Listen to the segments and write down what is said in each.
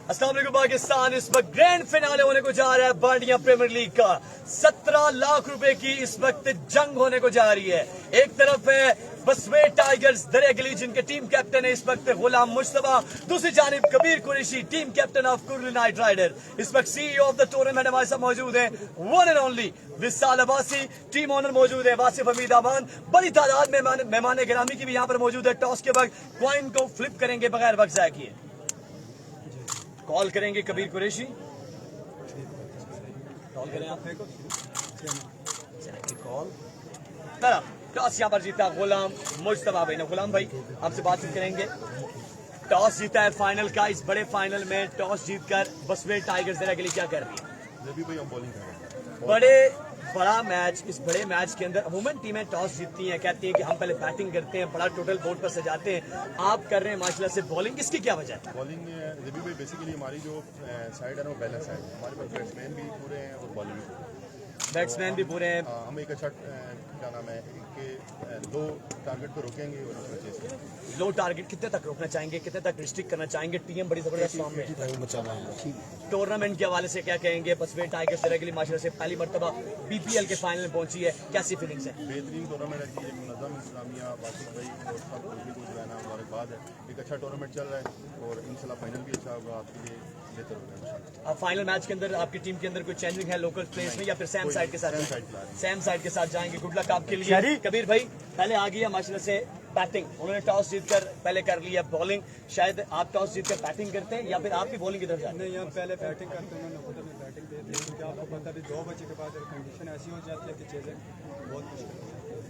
अस्सलाम वालेकुम पाकिस्तान। इस वक्त ग्रैंड फिनाले होने को जा रहा है बांडिया प्रीमियर लीग का। 17 लाख रुपए की इस वक्त जंग होने को जा रही है। एक तरफ है बसवे टाइगर्स दरिया गली जिनके टीम कैप्टन है इस वक्त गुलाम मुस्तफा, दूसरी जानिब Kabir Qureshi team captain of Kurli knight rider. इस वक्त सीईओ ऑफ द टूर्नामेंट हमारे साथ मौजूद है one and only Vishal Abbasi, team owner मौजूद है वासिफ हमीद अमान। बड़ी तादाद में मेहमान गिरामी की भी यहाँ पर मौजूद है। टॉस के वक्त क्वाइन को फ्लिप करेंगे बगैर वक्त ज़ाया किए। कॉल करेंगे कबीर कुरैशी, कॉल करें आप कॉल। टॉस यहाँ पर जीता गुलाम मुस्तफा भाई ने। गुलाम भाई आपसे बातचीत करेंगे। टॉस जीता है फाइनल का, इस बड़े फाइनल में टॉस जीतकर बसवे टाइगर्स दरिया गली क्या कर रही है? बड़ा मैच, इस बड़े मैच के अंदर अमूमन टीमें टॉस जीतती हैं, कहती हैं कि हम पहले बैटिंग करते हैं, बड़ा टोटल बोर्ड पर सजाते हैं। आप कर रहे हैं माशाल्लाह से बॉलिंग, इसकी क्या वजह है? बॉलिंग रवि भाई बेसिकली हमारी जो साइड है ना वो बैलेंस है। हमारे पास बैट्समैन भी पूरे हैं और बॉलिंग भी, बैट्समैन भी पूरे हैं। हम एक अच्छा क्या नाम है कि लो टारगेट को रोकेंगे और उसमें चेस करेंगे। लो टारगेट कितने तक रोकना चाहेंगे, कितने तक रिस्ट्रिक्ट करना चाहेंगे? टीम बड़ी जबरदस्त फॉर्म में। टूर्नामेंट के हवाले से क्या कहेंगे? बसवे टाइगर्स दरिया गली माशाल्लाह से पहली मरतबा बीपीएल के फाइनल में पहुंची है, कैसी फीलिंग्स है? बेहतरीन टूर्नामेंट है, मुनज़्ज़म इंतजामिया वासिफ भाई और सब को जो है ना मुबारकबाद है। एक अच्छा टूर्नामेंट चल रहा है और इंशाल्लाह फाइनल भी अच्छा होगा, आपके लिए बेहतर होगा। अब फाइनल मैच के अंदर आपकी टीम के अंदर कोई चेंजिंग है लोकल प्लेयर्स में या फिर सेम साइड के साथ? सेम साइड के साथ जाएंगे। गुड लक आपके लिए। कबीर भाई पहले आ गया माशाल्लाह से बैटिंग, उन्होंने टॉस जीतकर पहले कर लिया बॉलिंग। शायद आप टॉस जीतकर बैटिंग करते हैं या फिर आप भी बॉलिंग की तरफ जाते हैं? नहीं, हम पहले बैटिंग करते हैं, उन्होंने में बैटिंग दे दी क्योंकि आपको पता है 2 बजे के बाद कंडीशन ऐसी हो जाती है कि चीज़ें बहुत मुश्किल।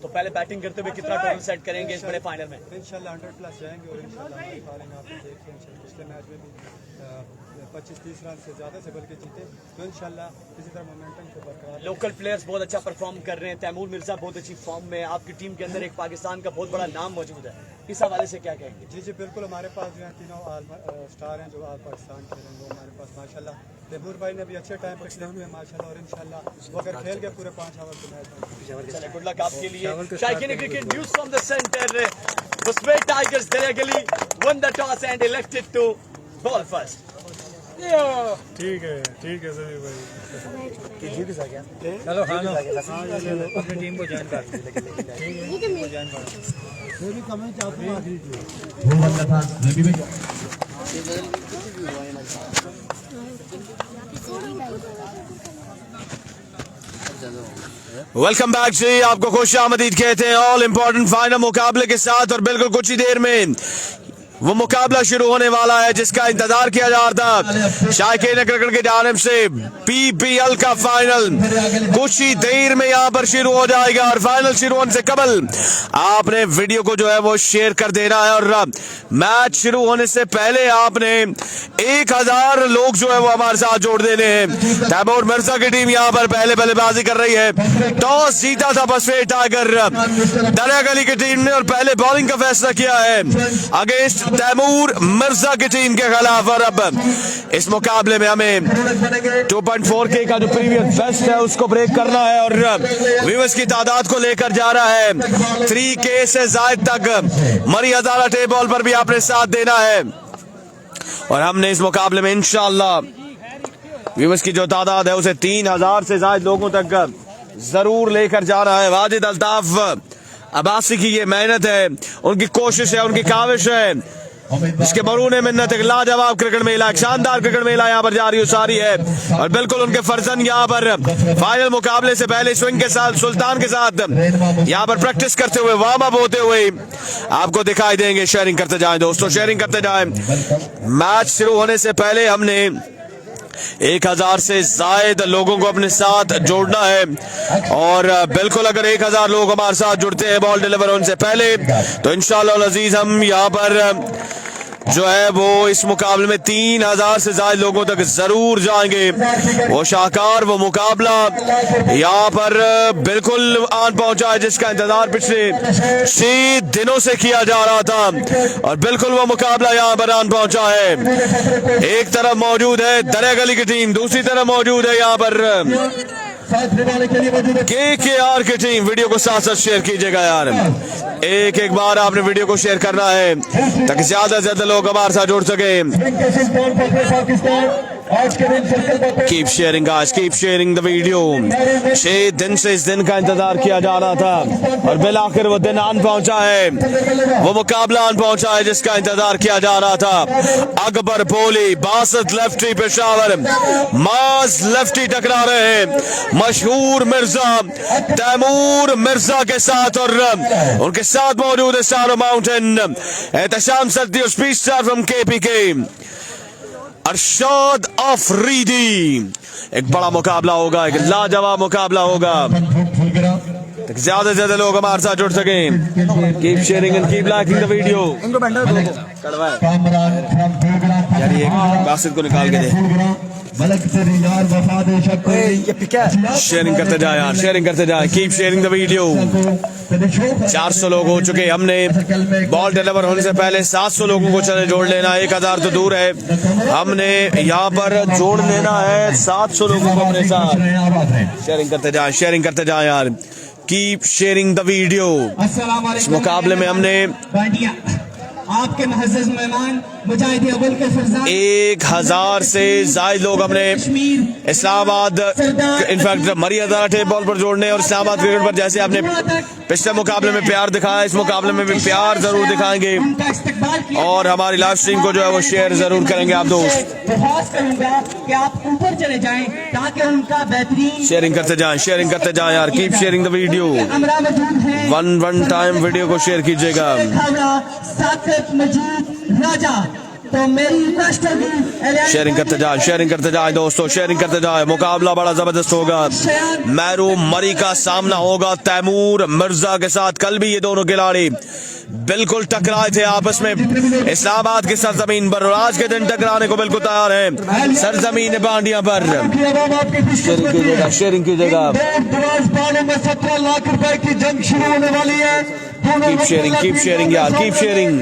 तो पहले बैटिंग करते हुए कितना टोटल सेट करेंगे इस बड़े फाइनल में? इंशाल्लाह 100+ जाएंगे और इंशाल्लाह आप देखिए पिछले मैच में भी 25-30 रन से ज़्यादा से बल्कि जीते, तो इंशाल्लाह इसी तरह मोमेंटम को बरकरार। लोकल प्लेयर्स बहुत अच्छा परफॉर्म कर रहे हैं। तैमूर मिर्जा बहुत अच्छी फॉर्म में, आपकी टीम के अंदर एक पाकिस्तान का बहुत बड़ा नाम मौजूद है, इस हवाले से क्या कहेंगे? जी बिल्कुल, हमारे पास जो है तीनों स्टार हैं जो आज पाकिस्तान खेल रहे हैं, वो हमारे पास माशाल्लाह। तैमूर भाई ने भी अच्छे टाइम पर खेले हुए माशाल्लाह और इंशाल्लाह वो अगर खेल के पूरे 5 ओवर के मैच। चले गुड लक आपके लिए। शायकीन cricket news from the centre, Basway tigers Darya Gali won the toss and elected to bowl first. ठीक है सभी भाई। चलो अपनी टीम को ज्वाइन कर वेलकम बैक जी, आपको खुश आमदीद कहते हैं ऑल इम्पोर्टेंट फाइनल मुकाबले के साथ। और बिल्कुल कुछ ही देर में वो मुकाबला शुरू होने वाला है जिसका इंतजार किया जा रहा था शायकीन क्रिकेट की जानिब से। पीपीएल का फाइनल कुछ ही देर में यहाँ पर शुरू हो जाएगा और फाइनल शुरू होने से कबल आपने वीडियो को जो है वो शेयर कर देना है और मैच शुरू होने से पहले आपने 1000 लोग जो है वो हमारे साथ जोड़ देने हैं। तैमूर मिर्जा की टीम यहाँ पर पहले बल्लेबाजी कर रही है। टॉस जीता था बसवे टाइगर दरिया गली की टीम ने और पहले बॉलिंग का फैसला किया है अगेंस्ट तैमूर मिर्जा की टीम के खिलाफ। और अब इस मुकाबले में हमें 2.4K का जो प्रीवियस बेस्ट है उसको ब्रेक करना है और व्यूअर्स की तादाद को लेकर जा रहा है 3K से जायद तक। मरी हजारा टेप बॉल पर भी आपने साथ देना है और हमने इस मुकाबले में इंशाअल्लाह व्यूअर्स की जो तादाद है उसे 3000 से ज्यादा लोगों तक जरूर लेकर जाना है। वाजिद अल्ताफ अब्बासी की ये मेहनत है, उनकी कोशिश है, उनकी काविश है, इसके मरून मिन्नत एक लाजवाब क्रिकेट मेला, एक शानदार क्रिकेट मेला यहाँ पर जारी सारी है। और बिल्कुल उनके फर्जन यहाँ पर फाइनल मुकाबले से पहले स्विंग के साथ सुल्तान के साथ यहाँ पर प्रैक्टिस करते हुए वार्म अप होते हुए आपको दिखाई देंगे। शेयरिंग करते जाएं दोस्तों, शेयरिंग करते जाएं। मैच शुरू होने से पहले हमने 1000 से जायद लोगों को अपने साथ जोड़ना है और बिल्कुल अगर 1000 लोग हमारे साथ जुड़ते हैं बॉल डिलीवर होने से पहले तो इंशाअल्लाह अजीज हम यहाँ पर जो है वो इस मुकाबले में 3000 से ज्यादा लोगों तक जरूर जाएंगे। वो शाहकार वो मुकाबला यहाँ पर बिल्कुल आन पहुंचा है जिसका इंतजार पिछले 6 दिनों से किया जा रहा था और बिल्कुल वो मुकाबला यहाँ पर आन पहुंचा है। एक तरफ मौजूद है दरिया गली की टीम, दूसरी तरफ मौजूद है यहाँ पर KKR की टीम, वीडियो को साथ साथ शेयर कीजिएगा यार, एक बार आपने वीडियो को शेयर करना है ताकि ज्यादा से ज्यादा लोग हमारे साथ जुड़ सके। Keep sharing guys, keep sharing the video. 6 दिन से इस दिन का इंतजार किया जा रहा था और बिल आखिर वो दिन आन पहुंचा है, वो मुकाबला आन पहुंचा है जिसका इंतजार किया जा रहा था। अकबर बोली, बासत लेफ्टी पेशावर, मास लेफ्टी टकरा रहे हैं मशहूर मिर्जा तैमूर मिर्जा के साथ, और उनके साथ मौजूद है सारो माउंटेन, एहतशाम सद्दी और speech star from KPK Arshad Afridi. एक बड़ा मुकाबला होगा, एक लाजवाब मुकाबला होगा, ज्यादा से ज्यादा लोग हमारे साथ जुड़ सके। Keep sharing and keep liking the video. यार ये बासित को निकाल के दे, शेयरिंग करते जाए यार, शेयरिंग करते जाए, कीप शेयरिंग द वीडियो। 400 लोग हो चुके, हमने बॉल डिलीवर होने से पहले 700 लोगों को चले जोड़ लेना, 1000 तो दूर है, हमने यहाँ पर जोड़ लेना है 700 लोगों को अपने साथ। शेयरिंग करते जाए, शेयरिंग करते जाए यार, कीप शेयरिंग द वीडियो। इस मुकाबले में हमने आपके महज़्ज़ मेहमान मुजाहिद अव्वल के फरज़ान 1000 से ज्यादा लोग हमने इस्लामाबाद, इनफैक्ट मरिया टेप बॉल पर जोड़ने और इस्लामाबाद क्रिकेट पर जैसे आपने पिछले मुकाबले में प्यार दिखाया, इस मुकाबले में भी प्यार जरूर दिखाएंगे और हमारी लाइव स्ट्रीम को जो है वो शेयर जरूर करेंगे आप दोस्त। करूंगा कि आप ऊपर चले जाएं ताकि उनका बेहतरीन शेयरिंग करते जाएं, शेयरिंग करते जाएं यार, keep sharing the video. One time video को शेयर कीजिएगा। राजा तो मेरी रिक्वेस्ट होगी, शेयरिंग करते जाए, शेयरिंग करते जाए दोस्तों, शेयरिंग करते जाए। मुकाबला बड़ा जबरदस्त होगा, मैरू मरी का सामना होगा तैमूर मिर्जा के साथ। कल भी ये दोनों खिलाड़ी बिल्कुल टकराए थे आपस में इस्लामाबाद की सरजमीन पर, और आज के दिन टकराने को बिल्कुल तैयार है सरजमीन बांडिया पर। शेयरिंग कीजिएगा, शेयरिंग कीजिएगा। 17 लाख रुपए की जंग शुरू होने वाली है। कीप शेयरिंग यार, कीप शेयरिंग।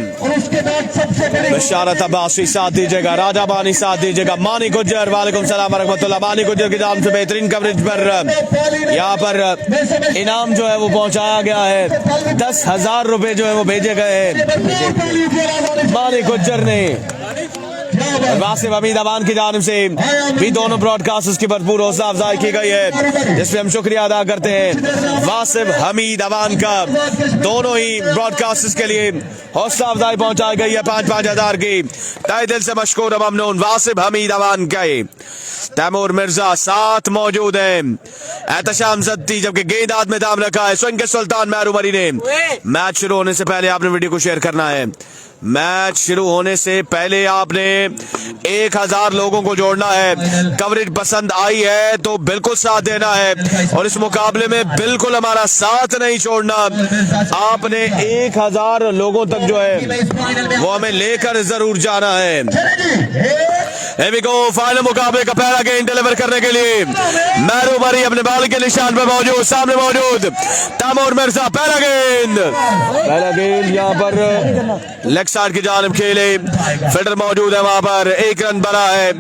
बशारत अब्बासी साथ दीजिएगा, राजा बानी साथ दीजिएगा, मानी गुज्जर, वालेकुम सलाम रहमतुल्लाह। मानी गुज्जर की जान से बेहतरीन कवरेज पर यहाँ पर इनाम जो है वो पहुंचाया गया है, 10,000 रुपए जो है वो भेजे गए हैं मानी गुज्जर ने। वासिफ हमीद अवान की जानिब से भी दोनों ब्रॉडकास्टर्स की भरपूर हौसला अफजाई की गई है, जिसपे हम शुक्रिया अदा करते हैं वासिफ हमीद अवान का। दोनों ही ब्रॉडकास्टर्स के लिए हौसला अफजाई पहुंचाई गई है 5-5 हजार की। तहे दिल से मशकूर ममनून वासिफ हमीद अवान का। तैमूर मिर्जा साथ मौजूद है, एहतशाम सद्दी, जबकि गेंद हाथ में दाम रखा है स्वयं के सुल्तान मैरू मरी ने। मैच शुरू होने से पहले आपने वीडियो को शेयर करना है, मैच शुरू होने से पहले आपने 1000 लोगों को जोड़ना है। कवरेज पसंद आई है तो बिल्कुल साथ देना है, और इस मुकाबले में बिल्कुल हमारा साथ नहीं छोड़ना। आपने 1000 लोगों तक जो है वो हमें लेकर जरूर जाना है। फाइनल मुकाबले का पहला गेंद डिलीवर करने के लिए मैरू मरी अपने बॉल के निशान पर मौजूद, सामने मौजूद तैमूर मिर्जा। पहला गेंद यहाँ पर लेग साइड की जानिब खेले, फील्डर मौजूद है वहां पर, 1 रन बना है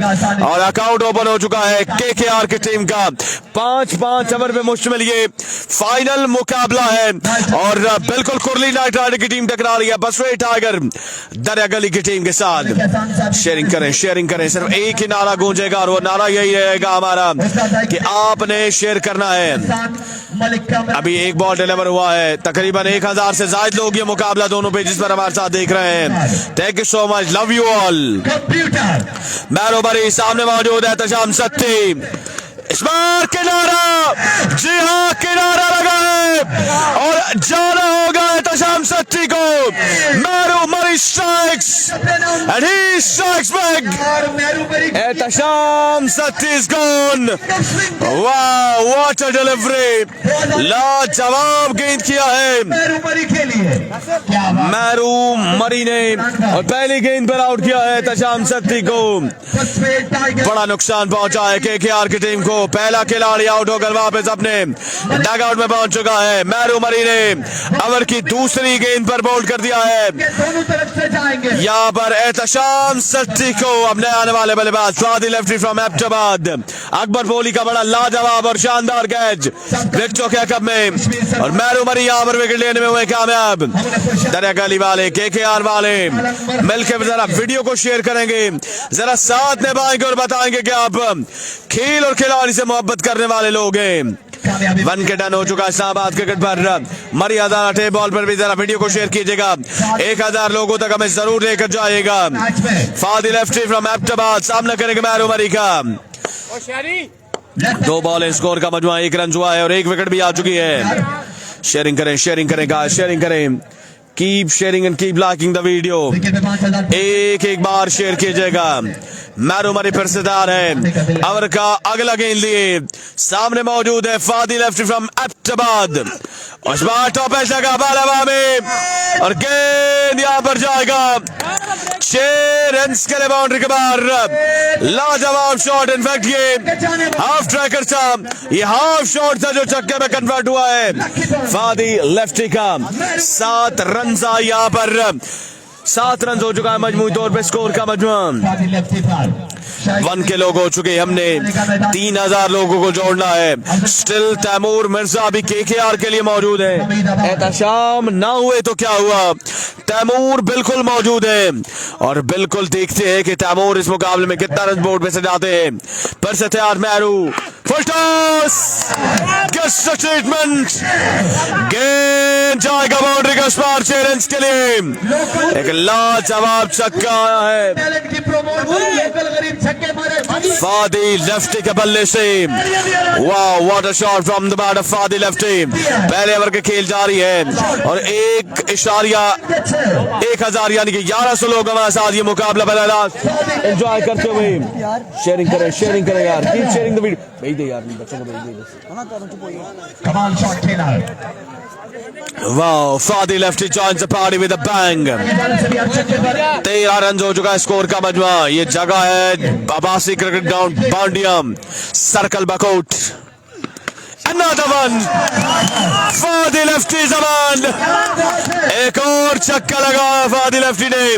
और अकाउंट ओपन हो चुका है KKR की टीम का। 5-5 ओवर पे मुश्तमिल ये फाइनल मुकाबला है और बिल्कुल कुरली नाइट राइडर की टीम टकरा रही है बसवे टाइगर दरिया गली की टीम के साथ। शेयरिंग करें, शेयरिंग करें, सिर्फ एक ही नारा गूंजेगा और वो नारा यही रहेगा हमारा कि आपने शेयर करना है। अभी एक बॉल डिलीवर हुआ है, तकरीबन 1000 से ज्यादा लोग ये मुकाबला दोनों पेजेस पर हमारे साथ देख रहे हैं। Thank you so much, love you all. Mairu Mari सामने मौजूद है तशाम सत्ती, इस बार किनारा, जी हाँ किनारा लगा है और जाना होगा तशाम सत्ती को। Mairu Mari strikes and he strikes back, Ehtasham Satti is gone. वाह, व्हाट अ डिलीवरी, लाजवाब गेंद किया है मैरू मरी ने और पहली गेंद पर आउट किया है तशाम सत्ती को। बड़ा नुकसान पहुंचा है KKR की टीम को। पहला खिलाड़ी आउट होकर वापस अपने डग आउट में पहुंच चुका है। मैरू मरी ने ओवर की दूसरी गेंद पर बोल्ड कर दिया है। यहाँ पर एहतशाम सट्टी को अपने आने वाले बल्लेबाज फादी लेफ्टी फ्रॉम एबटाबाद अकबर बोली का बड़ा लाजवाब और शानदार कैच विकेटों के कप में और मैरू मरी यहाँ पर विकेट लेने में हुए कामयाब। दरिया गली वाले केकेआर वाले मिलकर जरा वीडियो को शेयर करेंगे, जरा साथ निभाएंगे और बताएंगे कि आप खेल और खिलाड़ी से मोहब्बत करने वाले लोग हैं। वन के डन हो चुका है इस्लामाबाद क्रिकेट पर मरी हजारा टे बॉल पर भी जरा वीडियो को शेयर कीजिएगा, 1000 लोगों तक हमें जरूर लेकर जाएगा। फादी लेफ्टी फ्रॉम एबटाबाद सामना करेंगे मैरू मरी का। 2 बॉल स्कोर का मजमुआ 1 रन हुआ है और 1 विकेट भी आ चुकी है। शेयरिंग करें गाइस, शेयरिंग करें, keep sharing and keep liking the video. एक बार शेयर कीजिएगा। मैरू मरी फिर से तैयार है, ओवर का अगला गेंद लिए सामने मौजूद है फादी लेफ्टी फ्रॉम एबटाबाद और इस बार टॉप एज लगा बाल हवा में और गेंद यहां पर जाएगा 6 रन के लिए बाउंड्री के बाहर। लाजवाब शॉट, इनफैक्ट ये हाफ ट्रैकर था, ये हाफ शॉट था जो छक्के में कन्वर्ट हुआ है फादी लेफ्टी का। 7 रन यहाँ पर 7 रन हो चुका है मजमूई तौर पे स्कोर का मजमू। 1 के लोग हो चुके, हमने 3000 लोगों को जोड़ना है। स्टिल तैमूर मिर्जा अभी केकेआर के लिए मौजूद है। एहतशाम ना हुए तो क्या हुआ, तैमूर बिल्कुल मौजूद है और बिल्कुल देखते हैं कि तैमूर इस मुकाबले में कितना रन बोर्ड पे से जाते हैं। पर से तैयार Mairu, full toss, gets the treatment, गेंद जाएगा बाउंड्री का पार 6 रन के लिए। एक लाजवाब छक्का है फादी लेफ्टी के बल्ले से। वाह, what a shot from the bat of Fadi lefty. पहले ओवर के खेल जारी है और 1.1000 यानी कि 1100 लोग हमारे साथ ये मुकाबला बल्लेबाज एंजॉय करते हुए। शेयरिंग करें यार, कीप शेयरिंग द वीडियो। भेज दे यार बच्चों को, भेज दे। कमाल शॉट खेला। वाह, Fadi lefty joins the party with a bang. 13 run हो चुका है स्कोर का मजमा। ये जगह है Abbasi cricket ground Bandiyam, circle Bakot. Another one, Fadi lefty जबान, एक और छक्का लगा फादी लेफ्टी ने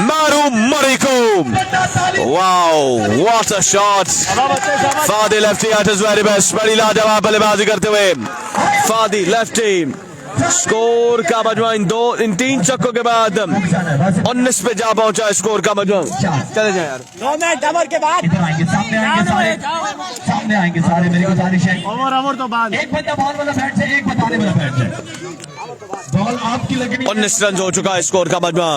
मैरू मरी को। Wow, what a shot, Fadi lefty at his very best. बड़ी लाजवाब बल्लेबाजी करते हुए फादी लेफ्टी। स्कोर का मजमा इन 3 छक्कों के बाद 19 पे जा पहुंचा स्कोर का मजमा। चले जाए यार, 2 मिनट ओवर के बाद सामने आएंगे सारे। मेरी गुजारिश है ओवर तो बाद एक बंदा बॉल वाला बैठ जाए, एक बताने वाला बैठ जाए। बॉल आपकी लगनी। 19 रन हो चुका है स्कोर का मजमा।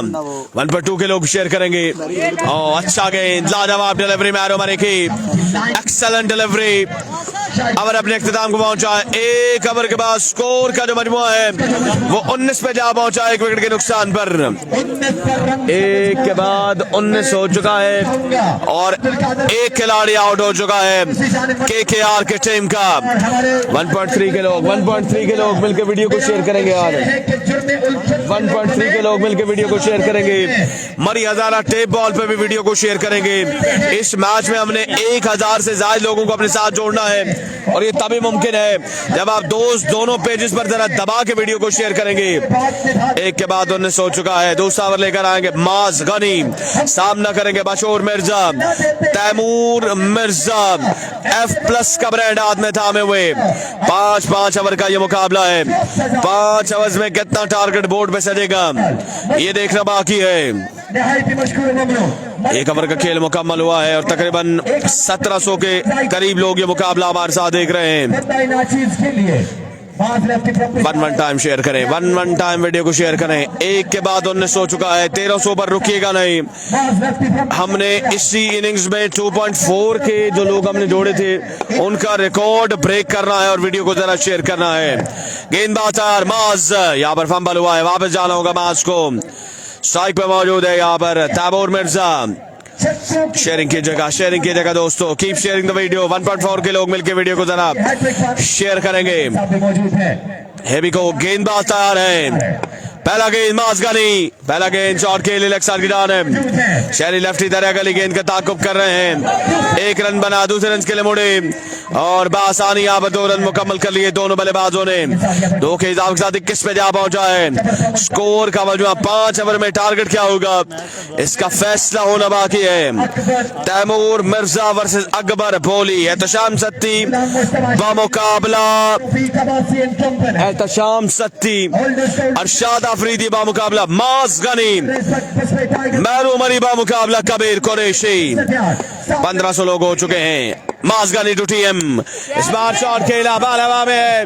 1 पर 2 के लोग शेयर करेंगे। अच्छा गेंद, लाजवाब डिलीवरी मैरू मरी की, एक्सेलेंट डिलीवरी। ओवर अपने इख्तिताम को पहुंचा है। 1 ओवर के बाद स्कोर का जो मजमुआ है वो 19 पे जा पहुंचा है 1 विकेट के नुकसान पर। 1 के बाद 19 हो चुका है और 1 खिलाड़ी आउट हो चुका है केकेआर के टीम का। 1.3 के लोग मिलकर वीडियो को शेयर करेंगे यार। 1.3 के लोग मिलकर वीडियो को शेयर करेंगे। मरी हजारा टेप बॉल पे भी वीडियो को शेयर करेंगे। इस मैच में हमने 1000 से ज्यादा लोगों को अपने साथ जोड़ना है और ये तभी मुमकिन है जब आप दोनों पेजेस पर जरा दबा के वीडियो को शेयर करेंगे। 1 के बाद 19 हो चुका है। दूसरा ओवर लेकर आएंगे माज गनी, सामना करेंगे बशोर मिर्जा, तैमूर मिर्जा। F+ का ब्रांड हाथ में थामे हुए। 5 ओवर का ये मुकाबला है। 5 ओवर्स में कितना टारगेट बोर्ड पे सजेगा ये देखना बाकी है। 1 ओवर का खेल मुकम्मल हुआ है और तकरीबन 1700 के करीब लोग ये मुकाबला हमारे साथ देख रहे हैं। 1 टाइम शेयर करें, 1 टाइम वीडियो को शेयर करें। 1 के बाद 19 हो चुका है। 1300 पर रुकिएगा नहीं। हमने इसी इनिंग्स में 2.4 के जो लोग हमने जोड़े थे उनका रिकॉर्ड ब्रेक करना है और वीडियो को जरा शेयर करना है। गेंदबाज माज, यहाँ पर फंबल हुआ है, वापस जाना होगा माज को। स्ट्राइक पे मौजूद है यहाँ पर तैमूर मिर्जा। शेयरिंग कीजिएगा दोस्तों, कीप शेयरिंग द वीडियो। 1.4 के लोग मिलकर वीडियो को जरा शेयर करेंगे। हेवी को गेंदबाज तैयार है, पहला गेंद माजगानी, पहला गेंद शॉट के लिए लेग साइड की जानिब। शहरी लेफ्टी तरह गली गेंद का ताकुब कर रहे हैं। एक रन बना, दूसरे रन के लिए मुड़े और बासानी यहाँ पर 2 रन मुकम्मल कर लिए दोनों बल्लेबाजों ने। 2 के हिसाब के साथ 21 पे जा पहुंचा है। स्कोर का मजमूआ 5 ओवर में टारगेट क्या होगा इसका फैसला होना बाकी है। तैमूर मिर्जा वर्सेस अकबर बोली। एहतशाम सत्ती बामुकाबला एहतशाम सत्ती, अरशाद अफरीदी बामुकाबला माज गनी, मैरू मरी बामुकाबला कबीर कुरैशी। 1500 लोग हो चुके हैं। माजगानी टू टीएम। इस बार शॉट खेला, बाल हवा में है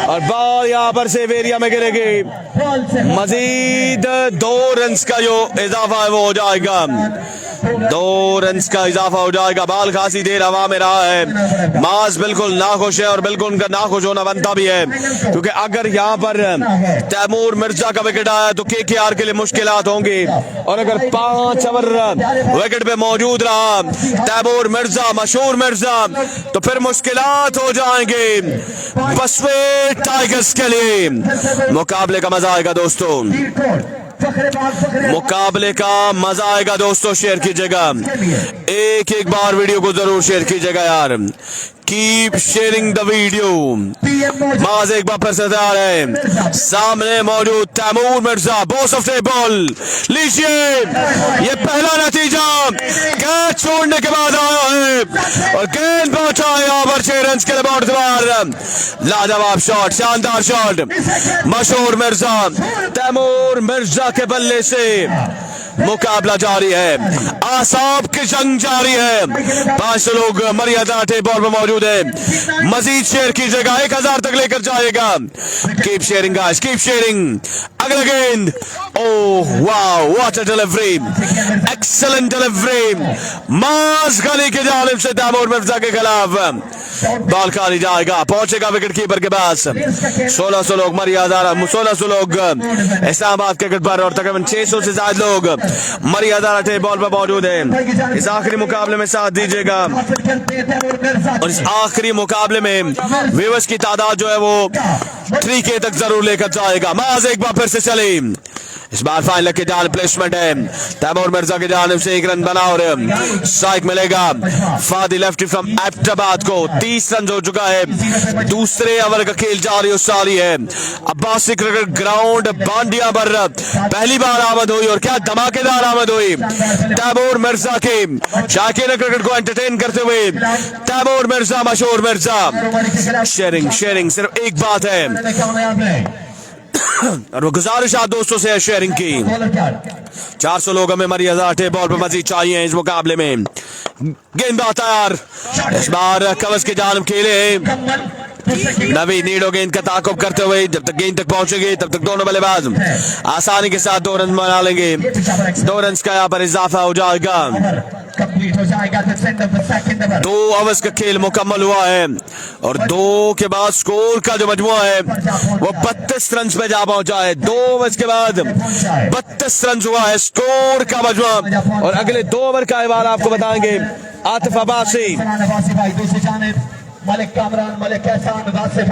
और बॉल यहाँ पर से एरिया में गिरेगी। मजीद 2 रन का जो इजाफा है वो हो जाएगा। 2 रन का इजाफा हो जाएगा। बॉल खासी देर हवा में रहा है। माज बिल्कुल नाखुश है और बिल्कुल उनका नाखुश होना बनता भी है, क्योंकि अगर यहाँ पर तैमूर मिर्जा का विकेट आया तो केकेआर के लिए मुश्किलात होंगी। और अगर 5 ओवर विकेट पे मौजूद रहा तैमूर मिर्जा, मशहूर मिर्जा, तो फिर मुश्किलात हो जाएंगे बसवे टाइगर्स के लिए। मुकाबले का मजा आएगा दोस्तों, मुकाबले का मजा आएगा दोस्तों। शेयर कीजिएगा, एक बार वीडियो को जरूर शेयर कीजिएगा यार। Keep sharing the video. माज एक बार फिर से तैयार है। सामने मौजूद Taimur Mirza, boss of ball लीजिए। ये पहला नतीजा कैच छोड़ने के बाद आया है और गेंद पहुंचा है यहाँ पर 6 रन के लिए बहुत बार। लाजवाब शॉट, शानदार शॉट। मशहूर मिर्जा, तैमूर मिर्जा के बल्ले से मुकाबला जारी है। आसाब की जंग जारी है। 500 लोग मर्यादा बॉल पर मौजूद है। मजीद शेयर कीजिएगा, 1000 तक लेकर जाएगा। Keep sharing guys, keep sharing. अगला गेंद, oh wow, what a delivery, excellent delivery. माज गली की जानिब से तैमूर मिर्जा के खिलाफ बॉल खाली जाएगा, पहुंचेगा विकेट कीपर के पास। 1600 लोग मर्यादा, 1600 लोग इस्लामाबाद क्रिकेट पर और तकरीबन 600 से ज्यादा लोग मर्यादा बॉल पर मौजूद है। इस आखिरी मुकाबले में साथ दीजिएगा और इस आखिरी मुकाबले में व्यूअर्स की तादाद जो है वो 3K तक जरूर लेकर जाएगा। माज एक बार फिर से चले। इस बार फाइनल के जान प्लेसमेंट है। तैमूर मिर्जा की जानिब से 1 रन बना और स्ट्राइक मिलेगा फादी लेफ्टी फ्रॉम एबटाबाद को। 30 रन हो चुका है। दूसरे ओवर का खेल जारी है। अब्बासी क्रिकेट ग्राउंड बांडिया पर पहली बार आमद हुई और क्या धमाकेदार आमद हुई तैमूर मिर्जा के। शाकीन क्रिकेट को एंटरटेन करते हुए तैमूर मिर्जा, मशहूर मिर्जा। शेयरिंग शेयरिंग सिर्फ एक बात है और वो गुजारिश आप दोस्तों से है शेयरिंग की। 400 लोग हमें मर्यादा बॉल पर मजीद चाहिए इस मुकाबले में। गेंदबाज तैयार, इस बार कवच की जानिब खेले नवी नीडो गेंद का ताकुब करते हुए। जब तक गेंद तक पहुंचेगी तब तक दोनों बल्लेबाज आसानी के साथ 2 रन बना लेंगे। 2 रन का यहाँ पर इजाफा हो जाएगा। 2 ओवर्स का खेल मुकम्मल हुआ है और 2 के बाद स्कोर का जो मजमुआ है वो 32 रन पे जा पहुंचा है। 2 ओवर्स के बाद 32 रन हुआ है स्कोर का मजमुआ। और अगले 2 ओवर का अहवाल आपको बताएंगे आतिफ अब्बासी।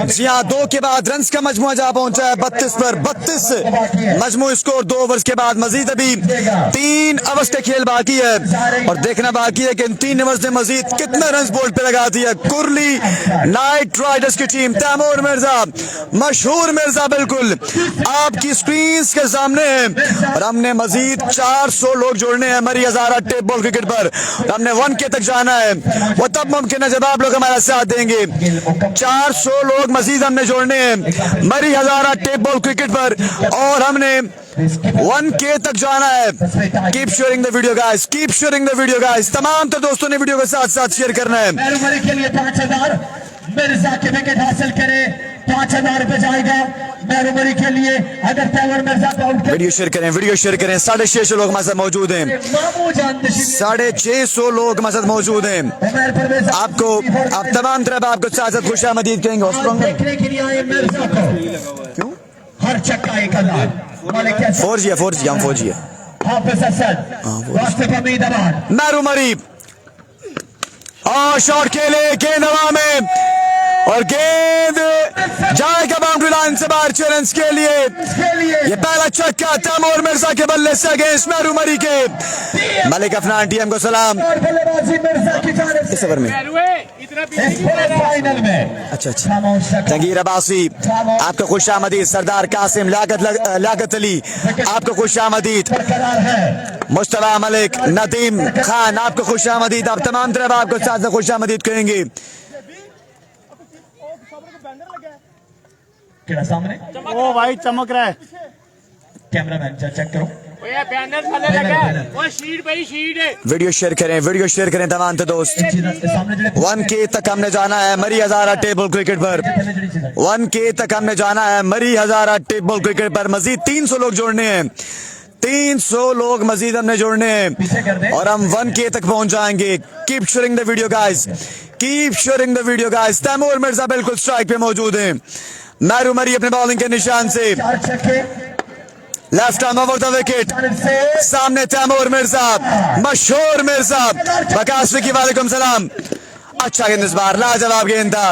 जी हाँ, 2 के बाद रन का मजमुआ जा पहुंचा है 32 पर 32 मजमू स्कोर। 2 ओवर्स के बाद मजीद अभी 3 ओवर्स का खेल बाकी है और देखना बाकी है कि इन 3 ओवर्स ने मजीद कितना रन बोर्ड पे लगा दिया। कुरली नाइट राइडर्स की टीम, तैमूर मिर्जा, मशहूर मिर्जा बिल्कुल आपकी स्क्रीन के सामने है। और हमने मजीद 400 लोग जोड़ने हैं मरी हजारा टेप बॉल क्रिकेट पर। हमने 1K तक जाना है, वो तब मुमकिन है जब आप लोग हमारा साथ देंगे। 400 लोग मजीद हमने जोड़ने हैं मरी हजारा टेप बॉल क्रिकेट पर और हमने 1K तक जाना है। Keep sharing the video guys, keep sharing the video guys. तमाम तो दोस्तों ने वीडियो के साथ साथ शेयर करना है। के लिए 5000 मिर्जा के विकेट हासिल करे 5000 रुपए जाएगा मेहरबानी के लिए। अगर तैमूर मिर्जा को आउट वीडियो शेयर करें, वीडियो शेयर करें। 650 लोग हमारे साथ मौजूद हैं। 650 लोग हमारे साथ मौजूद हैं। आपको आप तमाम तरफ आपको साथ खुश आमदीद कहेंगे। देखने के लिए आए मिर्जा को। क्यों हर चक्का 1000 4G हम 4G हाफिज असद वासिफ हमीदाबाद मैरू मरी और शॉट खेले गेंद हवा में और गेंद जाएगा बाउंड्री लाइन से बाहर चैलेंज के लिए। ये पहला छक्का तैमूर मिर्जा के बल्ले से अगेंस्ट मेहरू मरी के। मलिक अफनान टीम को सलाम। बल्लेबाजी मिर्जा की जानिब से इस ओवर में इस फाइनल में अच्छा जहांगीर अब्बासी आपको खुश आमदीद। सरदार कासिम लियाकत अली आपको खुश आमदीद। बरकरार है। मुस्तफा मलिक नदीम खान आपको खुश आमदीद। आप तमाम तरफ आपको साथ खुश आमदीद कहेंगे। केड़ा सामने ओ भाई चमक रहा है। कैमरामैन चेक करो। बैनर थले लगा वो शीट भाई शीट वीडियो शेयर करें तमाम तो दोस्त। सामने 1K तक हमने जाना है मरी हजारा टेबल क्रिकेट पर। 1K तक हमने जाना है मरी हजारा टेबल क्रिकेट पर। मजीद 300 लोग जोड़ने हैं। 300 लोग मजीद हमने जोड़ने हैं और हम 1K तक पहुंच जाएंगे। Keep sharing the video guys, keep sharing the video guys. Taimur Mirza बिल्कुल स्ट्राइक पे मौजूद हैं। मेहरू मरी अपने बॉलिंग के निशान से चार छक्के left arm over the wicket. सामने तैमूर मिर्जा मशहूर मिर्जा बकासवी की वालेकुम सलाम। अच्छा गेंद इस बार लाजवाब गेंद था।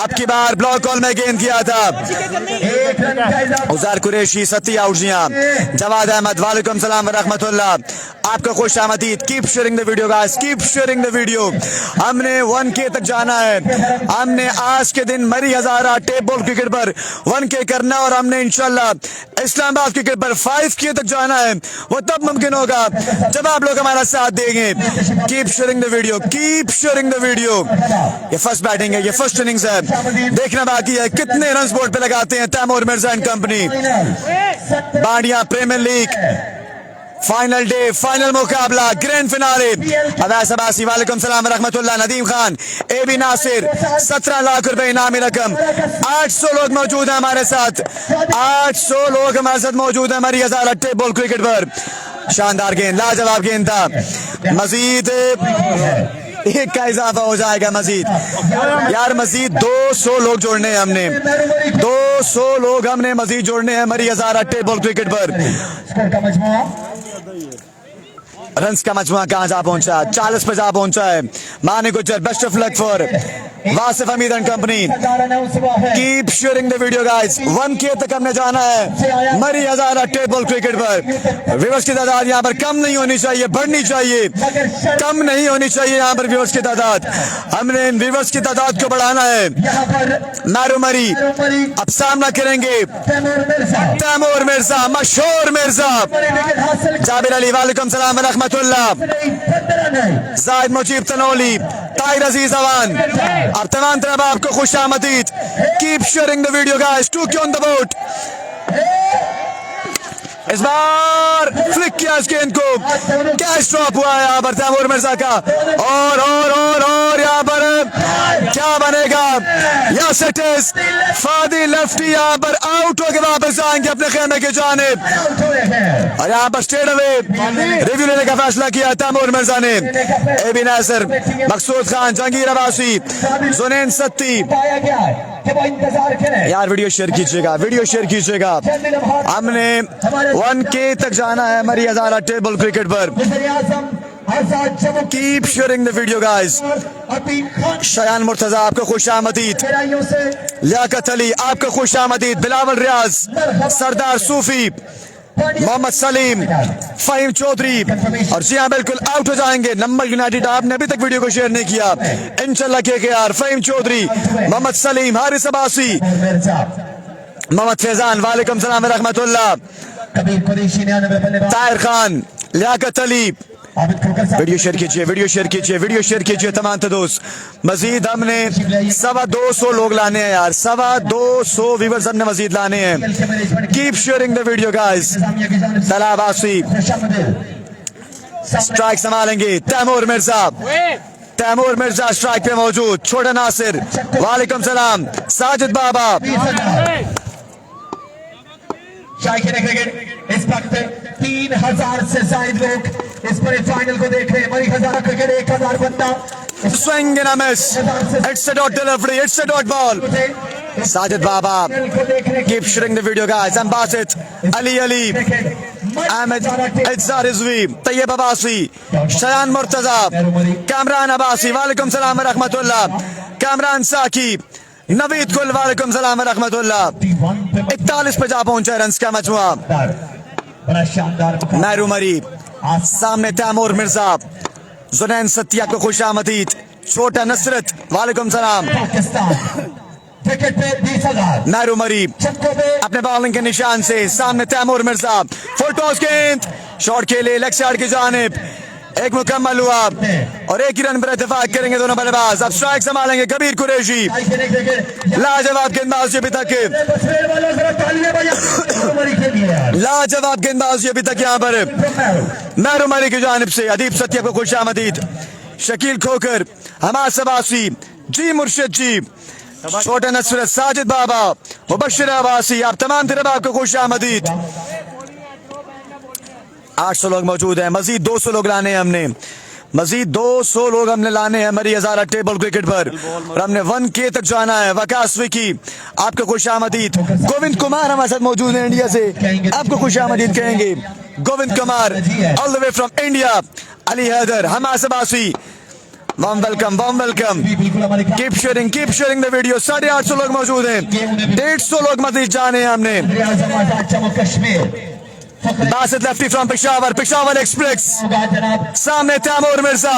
अब की बार ब्लॉक कॉल में गेंद किया था। एक रन का इजाफा। उजार कुरैशी 7 आउट जिया। जवाद अहमद वालेकुम सलाम व रहमतुल्लाह आपको खुश आमदीद। Keep sharing the video guys, keep sharing the video. हमने 1K तक जाना है। हमने आज के दिन मरी हजारा टेप बॉल क्रिकेट पर 1K करना और हमने इंशाल्लाह इस्लामाबाद क्रिकेट पर 5K तक जाना है। वो तब मुमकिन होगा जब आप लोग हमारा साथ देंगे। Keep sharing the video, keep sharing the video. ये फर्स्ट बैटिंग है, ये फर्स्ट इनिंग्स है। देखना बाकी है कितने रन बोर्ड पे लगाते हैं Taimur Mirza and company. Bandia premier league final day, final मुकाबला, ग्रैंड फिनाले। अवैस अब्बासी वालेकुम सलाम रहमतुल्लाह। नदीम खान, एबी नासिर 17 लाख रुपए इनामी रकम। 800 लोग मौजूद हैं हमारे साथ। 800 लोग हमारे साथ मौजूद है मरी हजारा टेप बॉल क्रिकेट पर। शानदार गेंद, लाजवाब गेंद था। मजीद एक का इजाफा हो जाएगा मजीद। यार मजीद 200 लोग जोड़ने हैं हमने। 200 लोग हमने मजीद जोड़ने हैं मरी हजारा टेबल क्रिकेट पर। स्कोर का मजमुआ रन्स का मजमुआ कहां जा पहुंचा? 40 पे जा पहुंचा है। माने गुजर best of luck for Wasif Hamid and company. Keep sharing the video guys. 1K तक हमने जाना है मरी हजारा टेबल क्रिकेट पर। व्यूअर्स की तादाद यहाँ पर कम नहीं होनी चाहिए, बढ़नी चाहिए। कम नहीं होनी चाहिए यहाँ पर व्यूअर्स की तादाद। हमने इन व्यूअर्स की तादाद को बढ़ाना है। मेहरू मरी अब सामना करेंगे तैमूर मिर्जा मशहूर मिर्जा। जाबिर अली वालेकुम सलाम रहमतुल्लाह। जाहिद मुजीब तनोली, ताहिर अजीज अवान अब तमाम तरफ आपको खुश आमदीद। Keep sharing the video guys. 2K on the boat. इस बार फ्लिक किया इस गेंद को। कैच ड्रॉप हुआ है यहाँ पर तैमूर मिर्जा का। और यहाँ पर क्या बनेगा? यस इट इज फादी लेफ्टी यहाँ पर आउट होकर वापस आएंगे अपने खेमे की जानिब। और यहाँ पर स्ट्रेट अवे रिव्यू लेने का फैसला किया तैमूर मिर्जा ने। एबी नासिर, मकसूद खान, जहांगीर अब्बासी, जुनैन सत्ती। पाया गया है कि वो इंतजार करें। यार वीडियो शेयर कीजिएगा, वीडियो शेयर कीजिएगा। हमने 1K तक जाना है मरी हजारा टेबल क्रिकेट पर। Keep sharing the video guys. Shayan Murtaza आपको खुश आमदीद। लियाकत अली आपको खुश आमदीद। बिलावल रियाज, सरदार सूफी, मोहम्मद सलीम, फहीम चौधरी। और जी हाँ बिल्कुल आउट हो जाएंगे नंबर यूनाइटेड। आपने अभी तक वीडियो को शेयर नहीं किया। इंशाल्लाह KKR, फहीम चौधरी, मोहम्मद सलीम, हारिस अब्बासी, मोहम्मद फैजान वालेकुम सलाम रहमतुल्लाह, ताहिर खान, लियाकत अली। वीडियो शेयर कीजिए, वीडियो शेयर कीजिए, वीडियो शेयर कीजिए तमाम दोस्त। मजीद हमने 225 लोग लाने हैं यार। 225 व्यूअर्स हमने मजीद लाने हैं। Keep sharing the video guys. Talabasi strike संभालेंगे तैमूर मिर्जा। तैमूर मिर्जा स्ट्राइक पे मौजूद। छोटा नासिर वालेकुम सलाम। साजिद बाबा क्रिकेट इस वक्त 3000 से ज्यादा लोग इस पर फाइनल को देख रहे हैं। मरी हजारा क्रिकेट 1000 बंदा। swing and a miss. It's a dot delivery, it's a dot ball. Sajid Baba, keep sharing the video guys. I'm Basit, Ali, Ahmed Izzar Rizvi, Tayyib Abbasi, Shayan Murtaza, Kamran Abbasi, Walaikum Salam wa Rahmatullah, Kamran Saki, Naveed कुल वालेकुम सलाम रहमतुल्लाह। 41 पे जा पहुंचा है runs का मजमुआ। बड़ा शानदार मैरू मरी सामने तैमूर मिर्जा, जुनैन सत्या को खुश आमदीद। छोटा नसरत वालेकुम सलाम। पाकिस्तान विकेट पे 20,000 मैरू मरी छक्कों पे अपने बॉलिंग के निशान से सामने तैमूर मिर्जा, फुल टॉस गेंद शॉट के लिए लेग साइड की जानिब, एक मुकम्मल हुआ और एक ही रन पर इत्तेफाक करेंगे दोनों बल्लेबाज। अब स्ट्राइक संभालेंगे कबीर कुरैशी, लाजवाब गेंदबाजी अभी तक, लाजवाब गेंदबाजी अभी तक यहाँ पर मैरू मरी की जानिब से। अदीब सत्या को खुश आमदीद, शकील खोकर, हमाद अब्बासी, जी मुर्शिद जी, छोटा नसरत, साजिद बाबा, मुबश्शिर अब्बासी, आप तमाम तरह आपको खुश आमदीद। 800 लोग मौजूद हैं, मजीद 200 लोग लाने हैं हमने, मजीद 200 लोग हमने लाने हैं मरी हजारा टेबल क्रिकेट पर और हमने 1K तक जाना है। वकास विकी आपको खुश आमदीद। गोविंद कुमार हमारे साथ मौजूद हैं इंडिया से, आपको खुश आमदीद कहेंगे। Govind Kumar all the way from India. Ali Haider, Hammad Abbasi, warm welcome, warm welcome. Keep sharing the video. 850 लोग मौजूद हैं, 150 लोग मजीद जाने हैं हमने। Jammu Kashmir Basit lefty from Peshawar, Peshawar express, सामने तैमूर मिर्जा।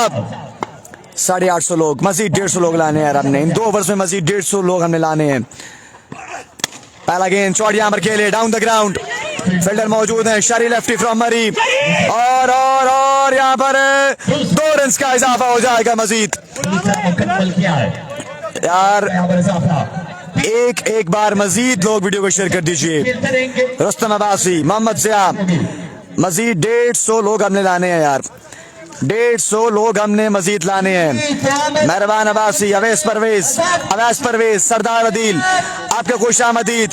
850 लोग, मजीद 150 लोग लाने हैं हमने। इन 2 ओवर्स में मजीद 150 लोग हमने लाने हैं। पहला गेंद शॉट यहाँ पर खेले डाउन द ग्राउंड, फील्डर मौजूद हैं, शरी लेफ्टी फ्रॉम मरी और यहाँ पर 2 रन का इजाफा हो जाएगा मजीद। मुकम्मल किया है यार यहाँ पर इजाफा। एक बार मजीद लोग वीडियो को शेयर कर दीजिए। करेंगे रुस्तम अब्बासी, मोहम्मद ज़िया, मजीद 150 लोग हमने लाने हैं यार, 150 लोग हमने मजीद लाने हैं। मेहरबान अब्बासी, अवैस परवेज, सरदार अदील, आपके खुश आमदीद।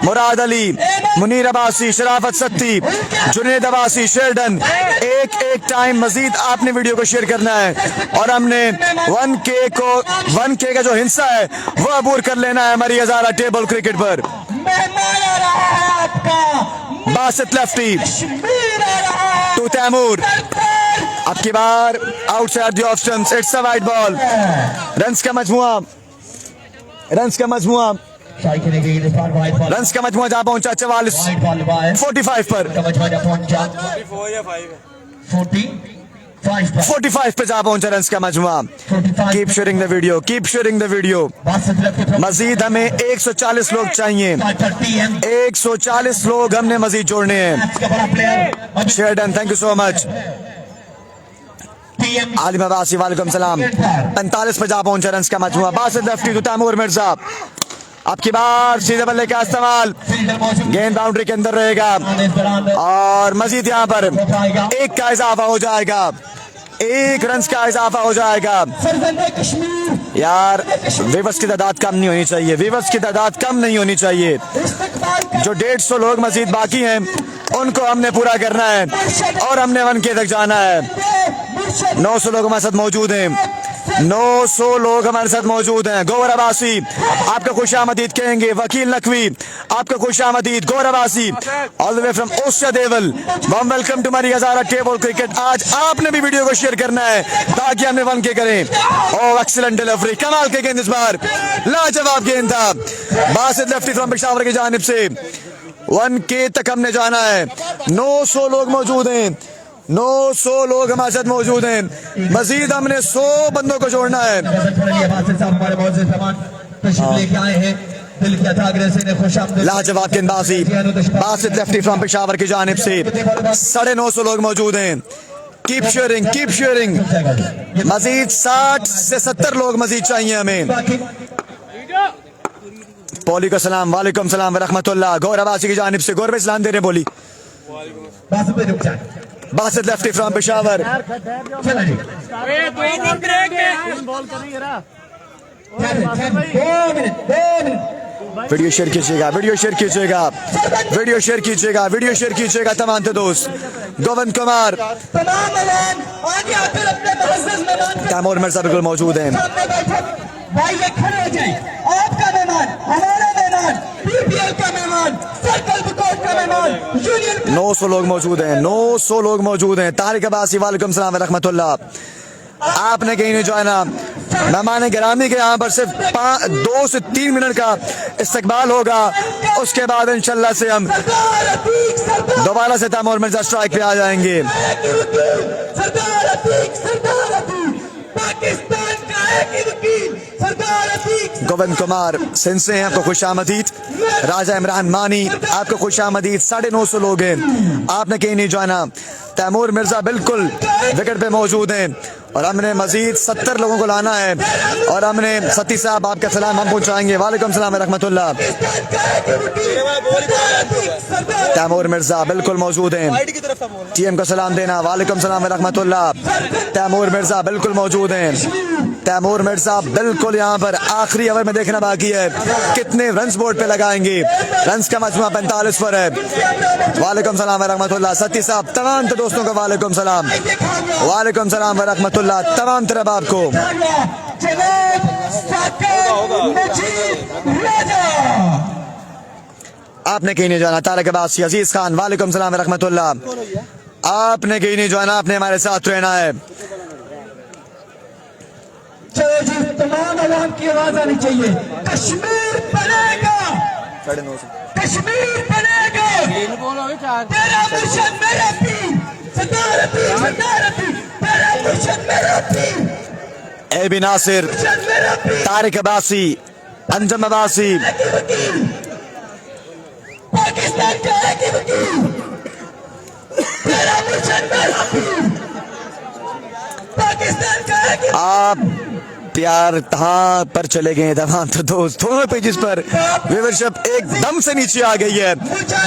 मुराद अली, मुनीर अब्बासी, शराफत सत्ती, जुनेद अब्बासी, शेल्डन। एक टाइम मजीद आपने वीडियो को शेयर करना है और हमने 1K का जो हिस्सा है वो अबूर कर लेना है मरी हजारा टेबल क्रिकेट पर। मेहमान आ रहा है आपका बासित लेफ्टी कश्मीर आ रहा है टू तैमूर, अब की बार outside the options, it's a wide ball. Runs का मजमुआ, ट्राई करेंगे इस बार वाइड बॉल। रन्स का मजमुआ जहां पहुंचा 44 वाइड बॉल बाय 45 पर, पहुंचा 45 पे जहां पहुंचा रन्स का मजमुआ। 45 कीप शेयरिंग द वीडियो। मजीद हमें 140 लोग चाहिए, 140 लोग हमने मजीद जोड़ने हैं। बड़ा player Sheridan, thank you so much. Alim Abbasi, वालेकुम सलाम। 45 पे जा पहुंचा रन्स का मजमुआ। बासित लेफ्टी टू तैमूर मिर्जा, अब की बार सीधे बल्ले का इस्तेमाल, गेंद बाउंड्री के अंदर रहेगा और मजीद यहाँ पर 1 का इजाफा हो जाएगा, 1 रन का इजाफा हो जाएगा। कश्मीर यार व्यूअर्स की तादाद कम नहीं होनी चाहिए, व्यूअर्स की तादाद कम नहीं होनी चाहिए। जो 150 लोग मजीद बाकी हैं उनको हमने पूरा करना है और हमने 1K तक जाना है। 900 लोग हमारे साथ मौजूद हैं, 900 लोग हमारे साथ मौजूद हैं। गौर अब्बासी, आपका खुश आमदीद कहेंगे। वकील नकवी, आपका खुश आमदीद। Gaur Abbasi all the way from Oshia Deval, warm welcome to Murree Hazara table cricket. आज आपने भी वीडियो को शेयर करना है ताकि हमने 1K करें। ओह एक्सीलेंट डिलीवरी, कमाल के गेंद, इस बार लाजवाब गेंद था। बासित लेफ्टी फ्रॉम पेशावर की जानिब से 1K तक हमने जाना है। 900 लोग मौजूद हैं, 900 लोग हमारे साथ मौजूद हैं। मजीद हमने 100 बंदों को जोड़ना है। लाजवाब गेंदबाजी, बासित लेफ्टी फ्रॉम पेशावर की जानिब से 950 लोग मौजूद हैं। Keep sharing. मजीद 60 से 70 लोग मजीद चाहिए हमें। पौली को सलाम, वालेकुम सलाम रहमतुल्लाह। गौर अब्बासी की जानिब से, गौर भाई सलाम दे रहे बोली। Basit lefty from Peshawar, video share कीजिएगा तमाम दोस्त। गोविंद कुमार, तैमूर मिर्जा बिल्कुल मौजूद हैं। भाई ये खड़े हो जाए, आपका मेहमान, हमारा मेहमान, PPL का मेहमान, सर्कल कोर्ट का मेहमान, यूनियन 900 लोग मौजूद हैं, 900 लोग मौजूद हैं। तारिक अब्बासी, वालेकुम सलाम रहमतुल्लाह। आपने कहीं नहीं जाना, मेहमान गिरामी के यहाँ पर सिर्फ 2 से 3 मिनट का इस्तकबाल होगा। उसके बाद इंशाल्लाह से हम दोबारा से तैमूर मिर्जा स्ट्राइक पे आ जाएंगे। गोविंद कुमार सिंध से हैं, आपको खुश आमदीद। राजा इमरान मानी, आपको खुश आमदीद। 950 लोग हैं, आपने कहीं नहीं जाना। तैमूर मिर्जा बिल्कुल विकेट पे मौजूद हैं और हमने मजीद 70 लोगों को लाना है और हमने सती साहब आपका सलाम हम पहुंचाएंगे। वालेकुम सलाम रहमतुल्लाह। तैमूर मिर्जा बिल्कुल मौजूद हैं, टीएम को सलाम देना। वालेकुम सलाम रहमतुल्लाह। तैमूर मिर्जा बिल्कुल मौजूद हैं। तैमूर मिर्जा बिल्कुल यहाँ पर आखिरी ओवर में देखना बाकी है कितने रन्स बोर्ड पे लगाएंगे। रन्स का मजमुआ 45 पर है। वालेकुम सलाम रहमतुल्लाह। सती साहब तमाम दोस्तों को वालेकुम सलाम। वालेकुम सलाम रहमतुल्लाह तमाम तरफ आपको। आपने कहीं नहीं जाना। तारक अब्बासी, अजीज खान, वालेकुम सलाम रहमतुल्लाह। आपने कहीं नहीं जाना, आपने हमारे साथ रहना है। चलो जी, तमाम आवाम की आवाज आनी चाहिए। कश्मीर बनेगा, 950। कश्मीर बनेगा। तेरा मुर्शद मेरा पीर, सरदार पीर, सरदार पीर, तेरा मुर्शद मेरा पीर, ए बी नासिर, मुर्शद मेरा पीर, तारिक अब्बासी, अंजम अब्बासी, पाकिस्तान का एक ही वकील, तेरा मुर्शद मेरा पीर, पाकिस्तान का एक ही। आप प्यार तहाँ पर चले गए तमाम तो दोस्त दोनों पेजेस पर व्यूअरशिप एकदम से नीचे आ गई है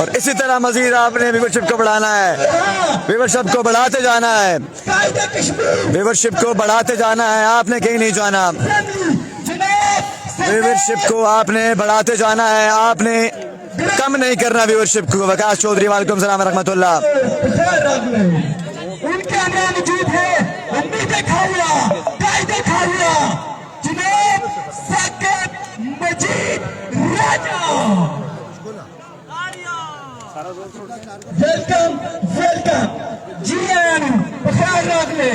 और इसी तरह मजीद आपने व्यूअरशिप को बढ़ाना है। व्यूअरशिप को बढ़ाते जाना है, व्यूअरशिप को बढ़ाते जाना है। आपने कहीं नहीं जाना, व्यूअरशिप को आपने बढ़ाते जाना है, आपने कम नहीं करना व्यूअरशिप को। वकास चौधरी, वालेकुम सलाम रहमतुल्लाह। उनके अंदर मौजूद है उम्मीदें खाऊंगा, कायदे खाऊंगा, जनाब साकिब मजीद राजा। वेलकम वेलकम जी आयानु बखैर रागले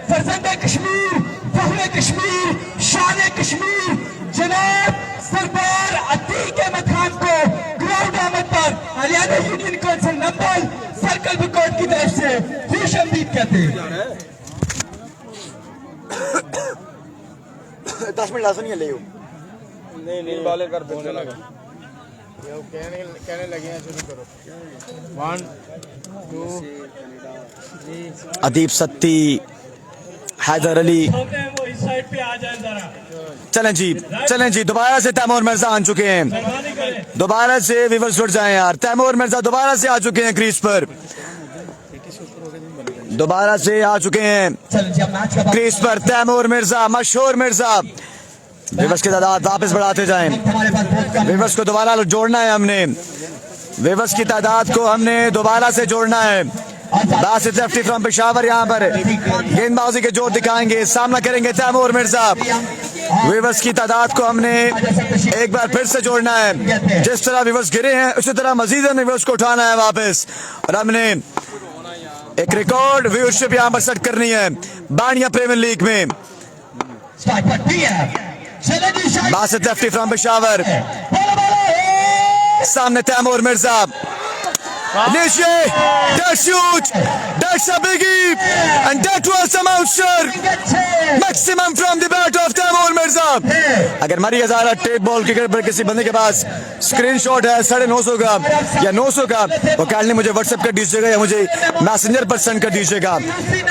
फरजंदे कश्मीर, फखरे कश्मीर, शान कश्मीर, जनाब सरदार अतीक अहमद खान को ग्राउंड आमद पर Haryana union council number circle Bakot की तरफ से खुश आमदीद कहते हैं। 10 मिनट लाजमी ले नहीं बाले कर बोलने लगा कहने लगे हैं शुरू करो। 1 2 अदीब सत्ती, हैदर अली, चलें जी दोबारा से तैमूर मिर्जा आ चुके हैं। दोबारा से व्यूअर्स जुड़ जाएं यार। तैमूर मिर्जा दोबारा से आ चुके हैं क्रीज पर, दोबारा से आ चुके हैं क्रीज पर। तैमूर मिर्जा, मशहूर मिर्जा। व्यूअर्स की तादाद वापस बढ़ाते जाएं। व्यूअर्स को दोबारा जोड़ना है, हमने व्यूअर्स की तादाद को हमने दोबारा से जोड़ना है। बासित लेफ्टी फ्रॉम पेशावर यहाँ पर गेंदबाजी के जोर दिखाएंगे, सामना करेंगे तैमूर मिर्जा। व्यूअर्स की तादाद को हमने एक बार फिर से जोड़ना है। जिस तरह व्यूअर्स गिरे हैं उसी तरह मजीद व्यूअर्स को उठाना है वापस और हमने एक रिकॉर्ड व्यूअरशिप यहाँ पर सेट करनी है बानिया प्रीमियर लीग में। बासित लेफ्टी फ्रॉम पेशावर, सामने Taimur Mirza. Nishe, that's huge, that's a biggie, and that was a monster. Maximum from the bat of Tैमूर Mirza. अगर मरी हजारा टेप बॉल क्रिकेट पर किसी बंदे के पास स्क्रीनशॉट है 950 का या 900 का, वो काइंडली मुझे व्हाट्सएप कर दीजिएगा या मुझे मैसेंजर पर सेंड कर दीजिएगा।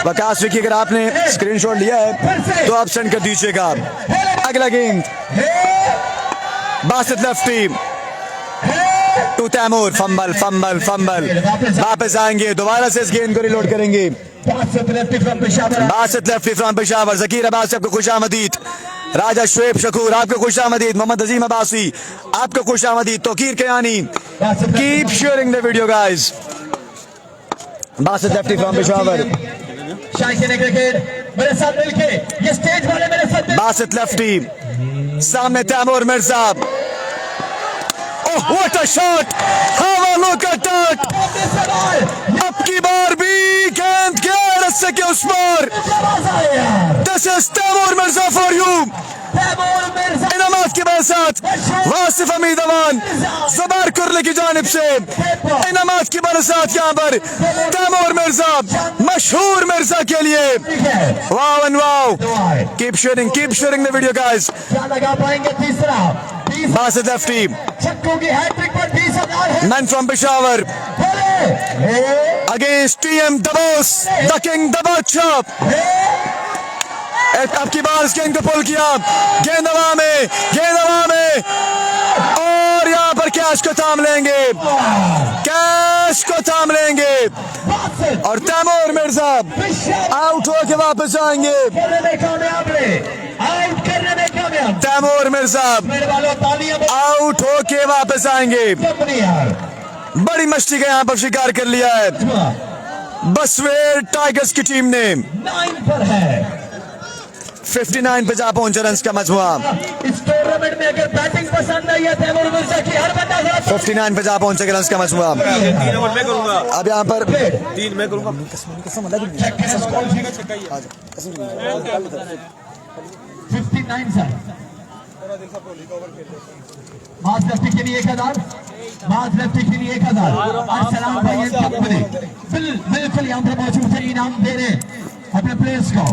वकास विकी अगर आपने स्क्रीनशॉट लिया है तो आप सेंड कर दीजिएगा। अगला गेंद Basit lefty to Taimur, fumble fumble fumble. वापस आएंगे, दोबारा से इस गेंद को रिलोड करेंगे। बासित लेफ्टी फ्रॉम पेशावर, जकीर अब्बासी आपको खुश आमदीद। राजा शुएब शकूर आपको खुश आमदीद। मोहम्मद अजीम अब्बासी आपको खुश आमदीद। Tauqeer Kayani, keep sharing the video guys. Basit lefty from Peshawar, Basit lefty, सामने Taimur Mirza. Oh, what a shot! Have a look at that! अब की बार भी गेंद के रस्से के उस पर 10 This is Taimur Mirza for you. Taimur Mirza इनामात के बरसात वासिफ हमीद अवान जुबैर कुर्ली की जानिब से इनामात की बरसात यहाँ पर तैमूर मिर्जा मशहूर मिर्जा के लिए wow and wow keep sharing the video guys क्या लगा पाएंगे तीसरा 20 बासित एफटी छक्कों की हैट्रिक पर 20,000 है man from Peshawar against TM दबोस द किंग द बादशाह अब की बार इस गेंद को पुल किया गेंद हवा में और यहाँ पर कैश को थाम लेंगे और तैमूर मिर्जा आउट होके वापस आएंगे आउट करने में कामयाब तैमूर मिर्जा मेरे वालों तालियां आउट होके वापस आएंगे यार बड़ी मस्ती का यहाँ पर शिकार कर लिया है बसवेर टाइगर्स की टीम ने 9 पर है 59 पे जा पहुंचे रन का मजमुआ इस टूर्नामेंट में अगर बैटिंग पसंद आई है तैमूर मिर्जा की हर बंदा जरा 59 पे जा पहुंचे रन का मजमुआ 3 ओवर में करूंगा, अब यहाँ पर 3 में करूंगा। 59 सर मास लेफ्टी के लिए 1000 मास लेफ्टी के लिए 1000 अस्सलाम भाई बिल्कुल यहाँ पर मौजूद है इनाम दे रहे अपने प्लेयर्स को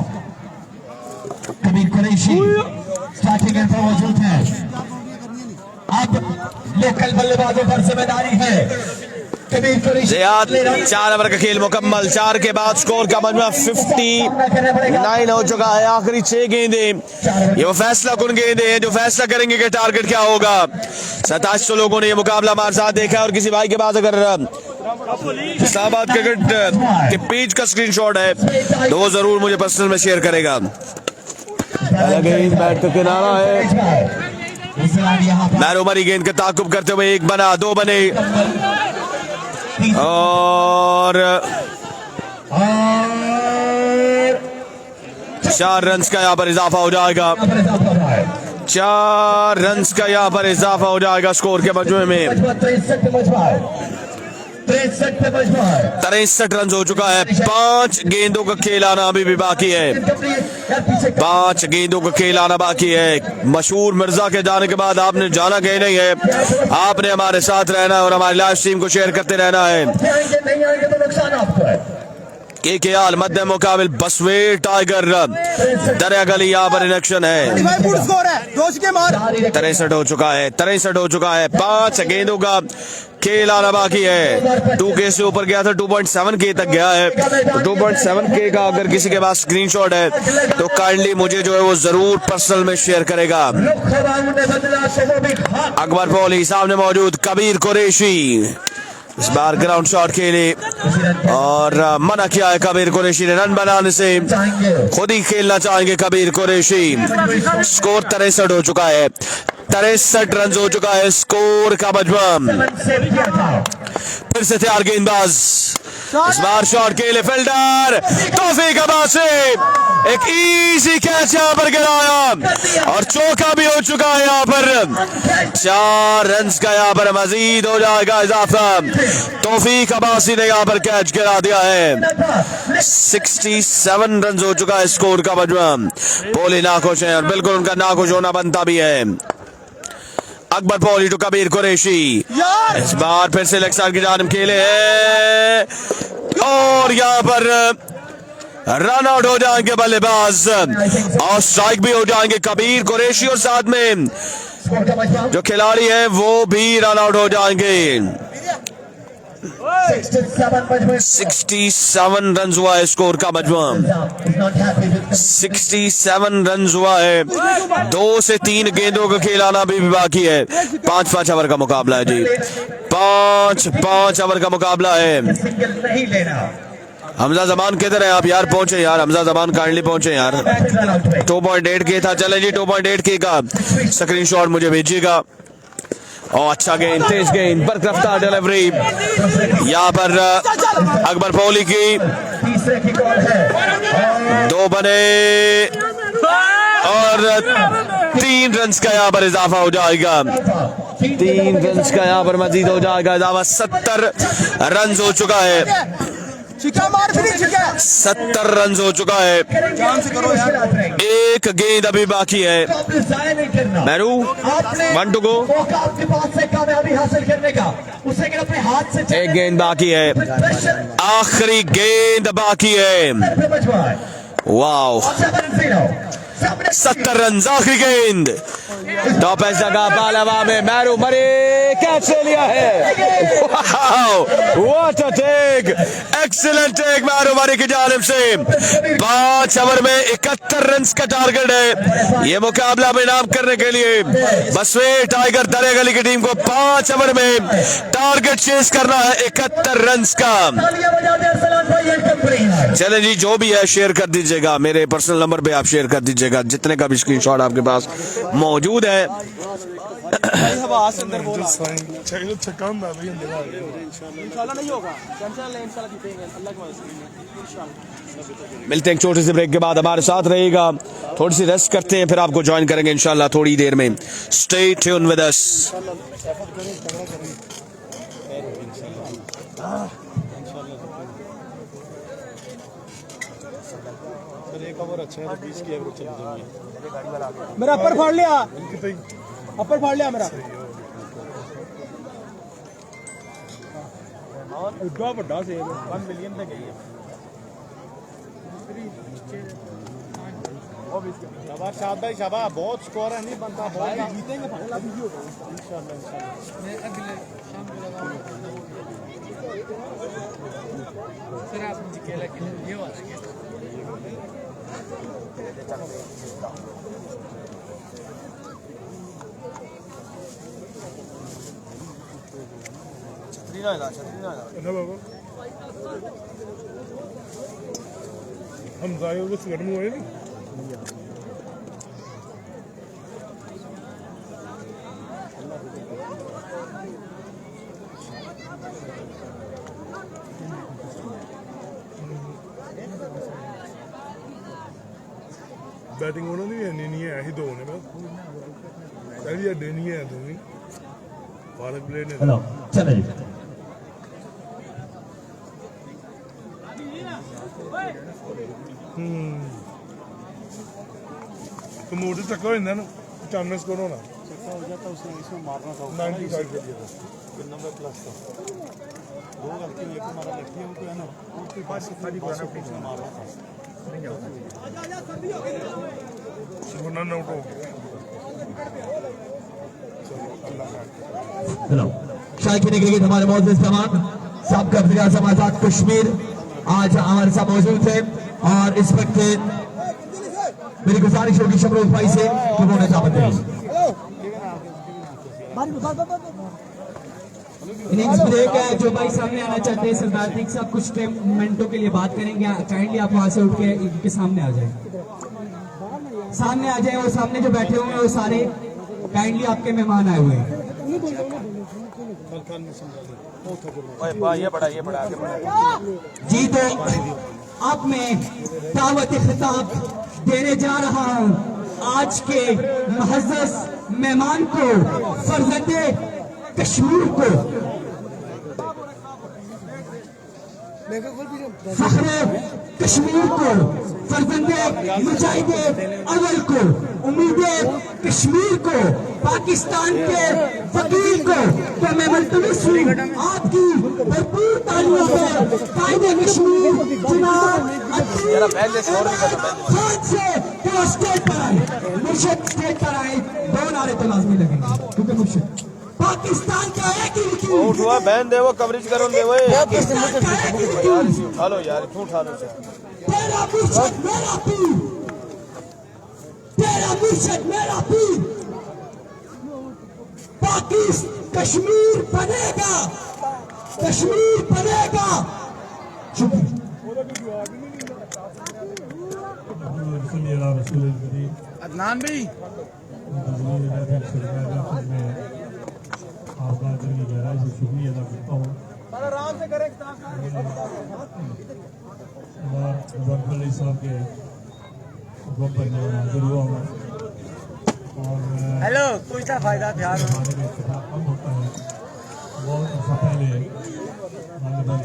कबीर कुरैशी स्टार्टिंग एंड पर मौजूद है अब लोकल बल्लेबाजों पर जिम्मेदारी है कबीर कुरैशी जियाद 4 ओवर का खेल मुकम्मल, 4 के बाद स्कोर का मजमा 59 हो चुका है। आखिरी 6 गेंदें ये वो फैसला कुन गेंदें हैं जो फैसला करेंगे कि टारगेट क्या होगा। 2700 लोगों ने ये मुकाबला हमारे साथ देखा है और किसी भाई के पास अगर इस्लामाबाद क्रिकेट के पेज का स्क्रीनशॉट है तो वो जरूर मुझे पर्सनल में शेयर करेगा। बैट का किनारा है, मैन उमरी गेंद का ताकुब करते हुए 1 बना 2 बने और 4 रन का यहाँ पर इजाफा हो जाएगा। 4 रन का यहाँ पर इजाफा हो जाएगा स्कोर के मजमूए में। 63 रन हो चुका है। 5 गेंदों का खेल आना अभी भी बाकी है। 5 गेंदों का खेल आना बाकी है। मशहूर मिर्जा के जाने के बाद आपने जाना कहीं नहीं है, आपने हमारे साथ रहना है और हमारी लाइव स्ट्रीम को शेयर करते रहना है। KKR मध्य मुकाबिल बसवेर टाइगर दरिया गली यहाँ पर इलेक्शन है। 63 हो चुका है। 63 हो चुका है। 5 गेंदों का खेल आना बाकी है। 2K से ऊपर गया था, 2.7K तक गया है। तो 2.7K का अगर किसी के पास स्क्रीनशॉट है तो काइंडली मुझे जो है वो जरूर पर्सनल में शेयर करेगा। अकबर पौली सामने मौजूद कबीर कुरैशी इस बार ग्राउंड शॉट खेले और मना किया है कबीर कुरैशी ने रन बनाने से। खुद ही खेलना चाहेंगे कबीर कुरैशी। स्कोर 63 हो चुका है। 63 रन हो चुका है स्कोर का मजमूआ। फिर से तैयार गेंदबाज, इस बार शॉट के लिए फील्डर तौफीक अब्बासी एक इजी कैच यहाँ पर गिराया और चौका भी हो चुका है। यहाँ पर 4 रन का यहाँ पर मजीद हो जाएगा इजाफा। तौफीक अब्बासी ने यहाँ पर कैच गिरा दिया है। 67 रन हो चुका है स्कोर का मजमूआ। पौली नाखुश है और बिल्कुल उनका नाखुश होना बनता भी है। अकबर पौली टू कबीर कुरैशी इस बार फिर से लेग साइड की जानिब खेले हैं और यहाँ पर रन आउट हो जाएंगे बल्लेबाज और स्ट्राइक भी हो जाएंगे कबीर कुरैशी और साथ में जो खिलाड़ी है वो भी रन आउट हो जाएंगे। 67 रन हुआ है स्कोर का मजमूआ। 67 रन हुआ है। 2 से 3 गेंदों का खेल आना भी बाकी है। 5-5 ओवर का मुकाबला है जी। 5-5 ओवर का मुकाबला है। हमजा जमान किधर है आप यार? पहुंचे यार, हमजा जमान काइंडली पहुंचे यार। 2.8K था। चले जी 2.8K का स्क्रीनशॉट मुझे भेजिएगा। और अच्छा गेंद, तेज गेंद, बरकरफ्तार डिलीवरी यहाँ पर अकबर पौली की। 2 बने और 3 रन का यहाँ पर इजाफा हो जाएगा। 3 रन का यहाँ पर मजीद हो जाएगा इजाफा। 70 रन हो चुका है। 70 रन हो चुका है। एक गेंद अभी बाकी है। मैरू 1 to go। आपके पास से कामयाबी हासिल करने का, उसे अगर अपने हाथ से एक गेंद बाकी है, आखिरी गेंद बाकी है। वाओ 70 रन, आखिरी गेंद। टॉप एज जगह बालवा में मैरू मरे कैच ले लिया है। What a take, excellent take Mairu Mare की जानिब से। 5 ओवर में 71 रन का टारगेट है। ये मुकाबला बेनाम करने के लिए बसवे टाइगर दरे गली की टीम को 5 ओवर में टारगेट चेस करना है 71 रन का। चलें जी, जो भी है शेयर कर दीजिएगा, मेरे पर्सनल नंबर पे आप शेयर कर दीजिएगा जितने का भी स्क्रीनशॉट आपके पास मौजूद है। मिलते हैं एक छोटे से ब्रेक के बाद, हमारे साथ रहेगा। थोड़ी सी रेस्ट करते हैं, फिर आपको ज्वाइन करेंगे इंशाल्लाह थोड़ी देर में। Stay tune with us. मेरा अपर फाड़ लिया, अपर फाड़ लिया मेरा। एड्डा बड़ा से 1 मिलियन पे गई है। शाबाश शाबाश भाई शाबाश, बहुत स्कोर है, नहीं बनता बहुत जीतेंगे इंशाल्लाह। सर आप मुझे केला ये वाला हम जाए वो गर्म हुए नहीं। बैटिंग होना नहीं है ही 2 ने बस चाहिए देनी है दूंगी भारत प्लेयर ने। हेलो चले तो मोटे चक्कर हो ना 95 स्कोर होना हो जाता उसने इसमें मारना था 95 कर दिया था। नंबर प्लस था। 2 गलती एक मारा लगती है उनको है ना, उसके पास खाली मारना था। रन आउट हो गया। हेलो शायकीन क्रिकेट हमारे मौजूद तमाम सबका फिर समाचार कश्मीर आज हमारे साथ मौजूद थे, और इस वक्त मेरी गुजारिश होगी शमरूख भाई से कि वो निजामत दें। इनिंग्स ब्रेक है, जो भाई सामने आना चाहते हैं सरदार सिंह साहब कुछ मिनटों के लिए बात करेंगे, काइंडली आप वहां से उठ के इनके सामने आ जाए, सामने आ जाए। वो सामने जो बैठे हुए हैं वो सारे काइंडली आपके मेहमान आए हुए हैं। जी तो अब मैं दावत खिताब देने जा रहा हूं आज के मुअज़्ज़ज़ मेहमान को, फर्जंदे कश्मीर को, फख्रे कश्मीर को, फर्जंदे मुजाहिदे अव्वल को, उम्मीदे कश्मीर को, पाकिस्तान के वकील को, तो मैं मुल्तमिस हूँ आपकी भरपूर तालियों पर कायदे कश्मीर जनाब खान से वो स्टेज पर आए, मुर्शिद स्टेज पर आए। 2 नारे तो लाजमी लगेंगे क्योंकि मुर्शिद पाकिस्तान का एक ही वकील हुआ बहन दे वो कवरेज करो दे वो हेलो यार क्यों उठा लो तेरा मुर्शिद मेरा पीर, तेरा मुर्शिद मेरा पीर। पाकिस्तान कश्मीर बनेगा, कश्मीर बनेगा। शुक्रिया। अदनान भाई आपका दिल की गहराई से शुक्रिया अदा करता हूँ। आराम से करें अली साहब के हुक्म पर जो हाजिर हुआ हूँ, और हेलो कुछ का फायदा ध्यान कम होता है। बहुत पहले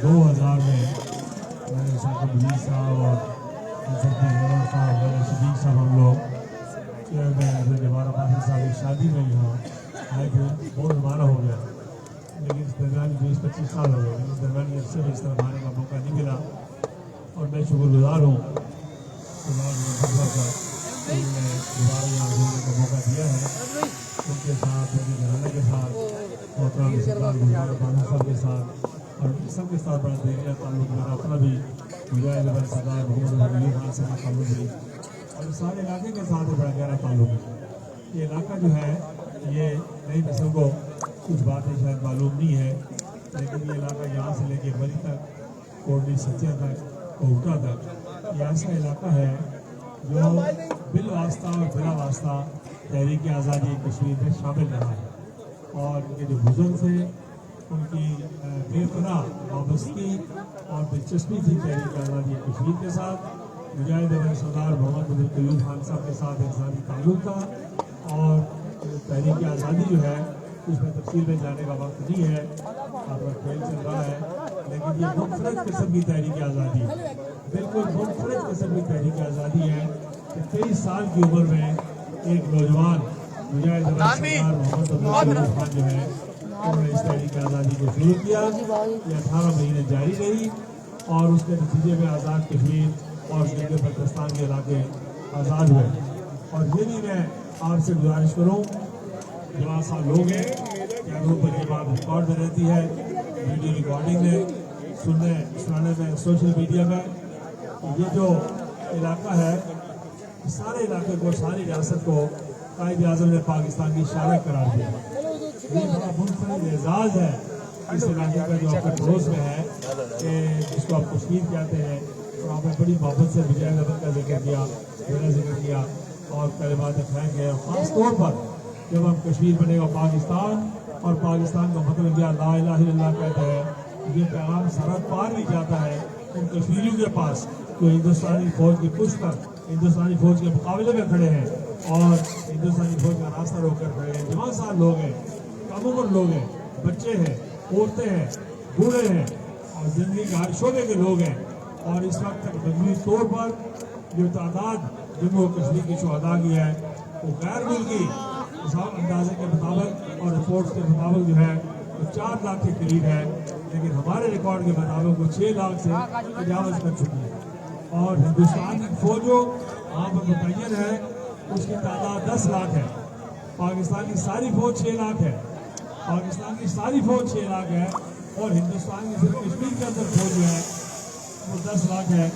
2000 में मैंने साहब मुनीर साहब और साहब शफीक साहब हम लोग हमारा साहब की शादी में यहाँ आए थे। बहुत हमारा हो गया, लेकिन इस दरमियान 20-25 साल हो गए, इस दरमियान अरसे में इस तरह आने का मौका नहीं मिला। और मैं शुक्रगुजार हूँ उन्होंने दोबारा यहाँ घूमने का मौका दिया है। उनके साथ, उनके घराने के साथ, मोहतरम सरदार बानू साहब के साथ और सबके साथ बड़ा गहरा ताल्लुक मेरा अपना भी मुजाहिद सरदार मोहम्मद अली खान से ताल्लुक भी, और सारे इलाके के साथ बड़ा गहरा ताल्लुक है। ये इलाका जो है, ये नई नस्ल को कुछ बातें शायद मालूम नहीं है, लेकिन ये इलाका यहाँ से लेके बरी तक, कोटली सच्चा तक, कोटा तक, ये ऐसा इलाका है जो बिल वास्ता और बिला वास्ता तहरीक आज़ादी कश्मीर में शामिल रहा है। और इनके जो बुजुर्ग थे, उनकी बेपनाह वाबस्तगी और दिलचस्पी थी तहरीक आज़ादी कश्मीर के साथ। मुजाहिद सरदार मोहम्मद अली खान साहब के साथ इंसानी ताल्लुक था। और तहरीक आज़ादी जो है, उसमें तफसील में जाने का वक्त नहीं है, आपका खेल चल रहा है, लेकिन ये मुख्तलिफ किस्म की तहरीक आज़ादी, बिल्कुल मुख्तलिफ किस्म की तहरीक आज़ादी है कि 23 साल की उम्र में एक नौजवान मुजाहिद सरदार मोहम्मद अली खान जो है, उन्होंने इस तहरीक आज़ादी को शुरू किया। ये 18 महीने जारी रही और उसके नतीजे में आज़ाद कश्मीर और गिलगित बल्तिस्तान के इलाके आज़ाद हुए। और ये भी मैं आपसे गुजारिश करूँ, जवान साहब लोग हैं, कैमरों पर ये बात रिकॉर्ड में रहती है, वीडियो रिकॉर्डिंग में, सुनाने में, सोशल मीडिया में। ये जो इलाका है, सारे इलाके को, सारी रियासत को कायद आज़म ने पाकिस्तान की शारक करार दिया। ये बड़ा मुनफरिद एजाज़ है इस इलाके का जो आपके पड़ोस में है, कि जिसको आप कश्मीर कहते हैं। और आपने बड़ी मोहब्बत से मुजाहिद अहमद का जिक्र किया, मेरा जिक्र किया और कलिमात फेंक गए। ख़ास तौर पर जब हम कश्मीर बनेगा पाकिस्तान, और पाकिस्तान का मतलब क्या, ला इलाहा इल्लल्लाह कहते हैं, ये पैगाम सरहद पार भी जाता है उन कश्मीरियों के पास जो हिंदुस्तानी फौज की पुश पर हिंदुस्तानी फौज के मुकाबले में खड़े हैं और हिंदुस्तानी फौज का रास्ता रोक कर खड़े हैं। जवान साहब लोग हैं, कम उम्र लोग हैं, बच्चे हैं, औरतें हैं, बूढ़े हैं और जिंदगी के हर शोबे के लोग हैं। और इस वक्त तक मजमूई तौर पर जो तादाद जम्मू कश्मीर की शहदा की है, वो गैर मुल्की अंदाजे के मुताबिक और रिपोर्ट्स के मुताबिक जो है, वो 4 लाख के करीब है, लेकिन हमारे रिकॉर्ड के मुताबिक वो 6 लाख से तजावज़ कर चुकी है। और हिंदुस्तान की फौज जो वहाँ पर मुतय्यन है, उसकी तादाद 10 लाख है। पाकिस्तान की सारी फौज 6 लाख है, पाकिस्तान की सारी फौज 6 लाख है, और हिंदुस्तान की सिर्फ कश्मीर के अंदर फौज जो है वो 10 लाख है।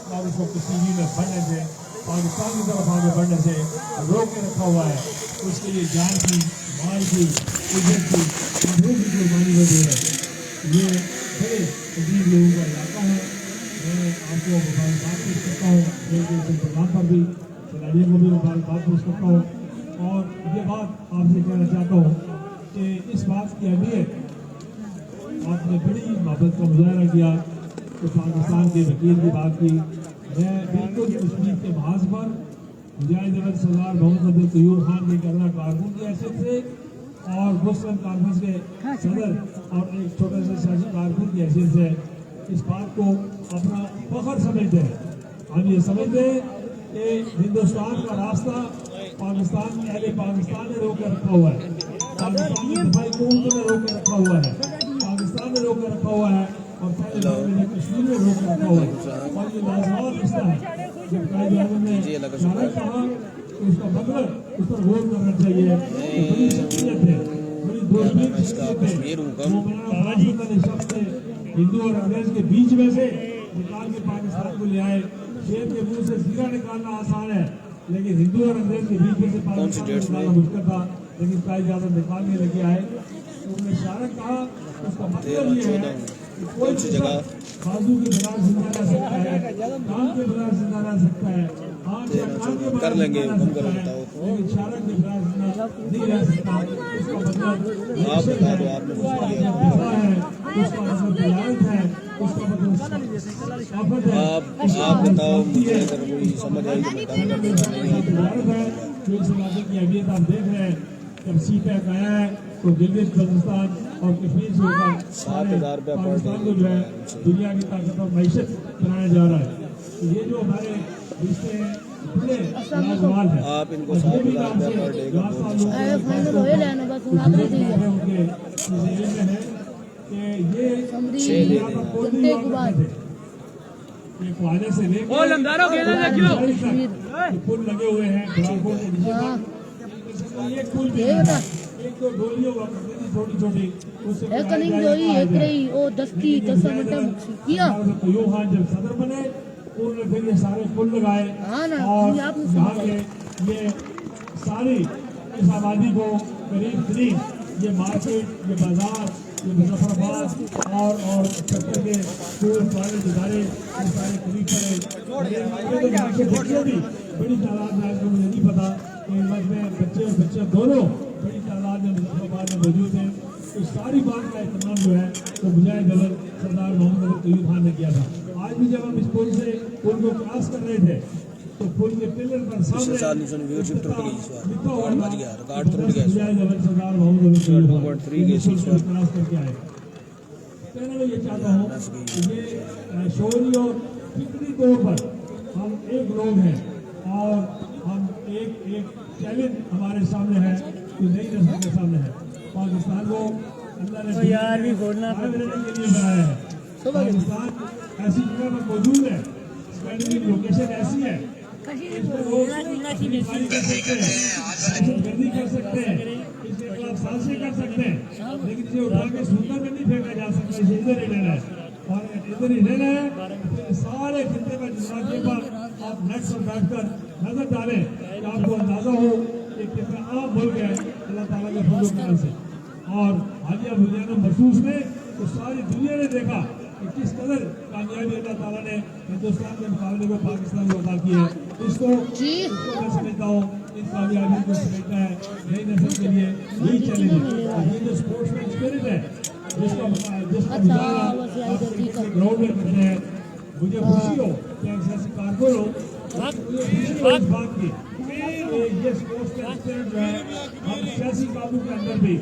और उसको कश्मीरी में बढ़ने से, पाकिस्तान की तरफ आगे बढ़ने से रोक के रखा हुआ है। उसके लिए जान की, माल की, इज्जत की, मजबूत की कुर्बानी को दे रहे। ये बड़े अजीब लोगों का इलाका है। मैं आपको मुबारकबाद पेश करता हूँ, मेरे प्रोग्राम पर भी खिलाड़ियों को भी मुबारकबाद पेश करता हूँ। और ये बात आपसे कहना चाहता हूँ कि इस बात की अहमियत आपने बड़ी मोहब्बत का मुजाहरा किया तो पाकिस्तान के वकील की बात की। मैं बिल्कुल कश्मीर के महाज पर मुजाहिद अहमद सरदार मोहम्मद अली खान के करना कारकुन की हैसियत से और मुस्लिम कॉन्फ्रेंस के सदर और एक छोटे से सियासी कारकुन की हैसियत से इस बात को अपना फख्र समझते हैं। हम ये समझते हैं कि हिंदुस्तान का रास्ता पाकिस्तान में अहले पाकिस्तान ने रोक कर रखा हुआ है, पाकिस्तान की दफाई कौम ने रोक कर रखा हुआ है, पाकिस्तान ने रोक कर रखा हुआ है और कश्मीर में रोक कर रखा हुआ है। और ये लाजवाब रिश्ता है। जब कायद आज़म ने शारक कहा तो उसका मतलब उस पर गौर करना चाहिए। बड़ी शख्सियत है, बड़ी दूरबीन शख्सियत है। हिंदू और अंग्रेज के बीच में से निकाल के पाकिस्तान को ले आए। शेर के मुंह से जीरा निकालना आसान है, लेकिन हिंदू और अंग्रेज के बीच में से पाकिस्तान को निकालना मुश्किल था, लेकिन कायद आज़म निकालने लेके आए। उन्होंने शारक कहा, उसका मतलब ये है कि कोई जगह बाजू के बगैर जिंदा रह सकता है, काम के बगैर जिंदा रह सकता है, हाथ या कान के बगैर जिंदा रह सकता है, लेकिन शारक के बगैर जिंदा नहीं रह सकता। उसका मतलब एक्शन है, उसका मतलब दिफा है, उसका मतलब विलायत है, उसका मतलब शफ़क़त है। आप बताओ, समझ आई जो इस इलाके की अहमियत आप देख रहे हैं। जब सीपैक आया है तो गिलगित बल्तिस्तान और कश्मीर से होकर सारे पाकिस्तान को जो है दुनिया की ताकत और मैशत बनाया जा रहा है। तो ये जो हमारे रिश्ते हैं बड़े लाजवाब है। आप इनको और ये भी नाम से उनके ज़हन में है कि ये यहाँ पर कोई भी लोग करते थे। ये ख्वाजा से लेकर पुल लगे हुए हैं बराकोट के नीचे पर। ये पुल भी है। एक तो डोलियों हुआ करती थी छोटी छोटी, उससे यूं खान जब सदर बने उन्होंने फिर ये सारे पुल लगाए और यहाँ के ये सारी इस आबादी को करीब करीब ये मार्केट, ये बाजार, ये मुजफ्फराबाद और छत्तर के स्कूल कॉलेज इदारे ये सारे करीब पड़े। बच्चे भी बड़ी तादाद में, आज मुझे नहीं पता कि में बच्चे और बच्चे दोनों बड़ी तादाद में मुजफ्फराबाद में मौजूद हैं। तो सारी बात का इस्तेमाल जो है वो मुजाहिद जबल सरदार मोहम्मद तैयब खान ने किया था। आज भी जब हम इस पुल से पुल को क्रॉस कर रहे थे तो पुल के पिलर पर सामने लिखा हुआ मुजाहिद जबल सरदार मोहम्मद तैयब क्रॉस करके आए। कहना मैं ये चाहता हूँ कि ये शोरी और फिक्री तौर पर हम एक लोग हैं और हम एक चैलेंज हमारे सामने है कि नई नस्ल के सामने है। पाकिस्तान को अल्लाह ने यार भी घोड़ना के लिए बनाया है। पाकिस्तान ऐसी जगह पर मौजूद है, स्ट्रेटेजिक लोकेशन ऐसी है, इसमें लोग गिरफ्तारी कर सकते हैं, दहशतगर्दी कर सकते हैं, इसके खिलाफ साजिशें कर सकते हैं, लेकिन इसे उठा के सूखा में नहीं फेंका जा सकता। इसे इधर ही रहना है और इधर ही रहना है। फिर सारे खित्ते में जिसके पर आप नेट पर बैठकर नजर डालें कि आपको अंदाजा हो कि कितना आम मुल्क है अल्लाह ताला के फजल करम से। और हालिया बुनियाद महसूस में तो सारी दुनिया ने देखा कि किस कदर कामयाबी अल्लाह ताला ने हिंदुस्तान के मुकाबले को पाकिस्तान को अदा की है। इसको मैं समझता हूँ इस कामयाबी को समझना है नई नस्ल के लिए यही चैलेंज है। ये जो स्पोर्ट्समैन स्पिरिट है जिसका ग्राउंड में करते हैं, मुझे खुशी हो कि ऐसे कारकुन हो, मुझे खुशी हो इस बात की ये स्पोर्ट्समैन स्पिरिट जो है हम सियासी कामों के अंदर भी,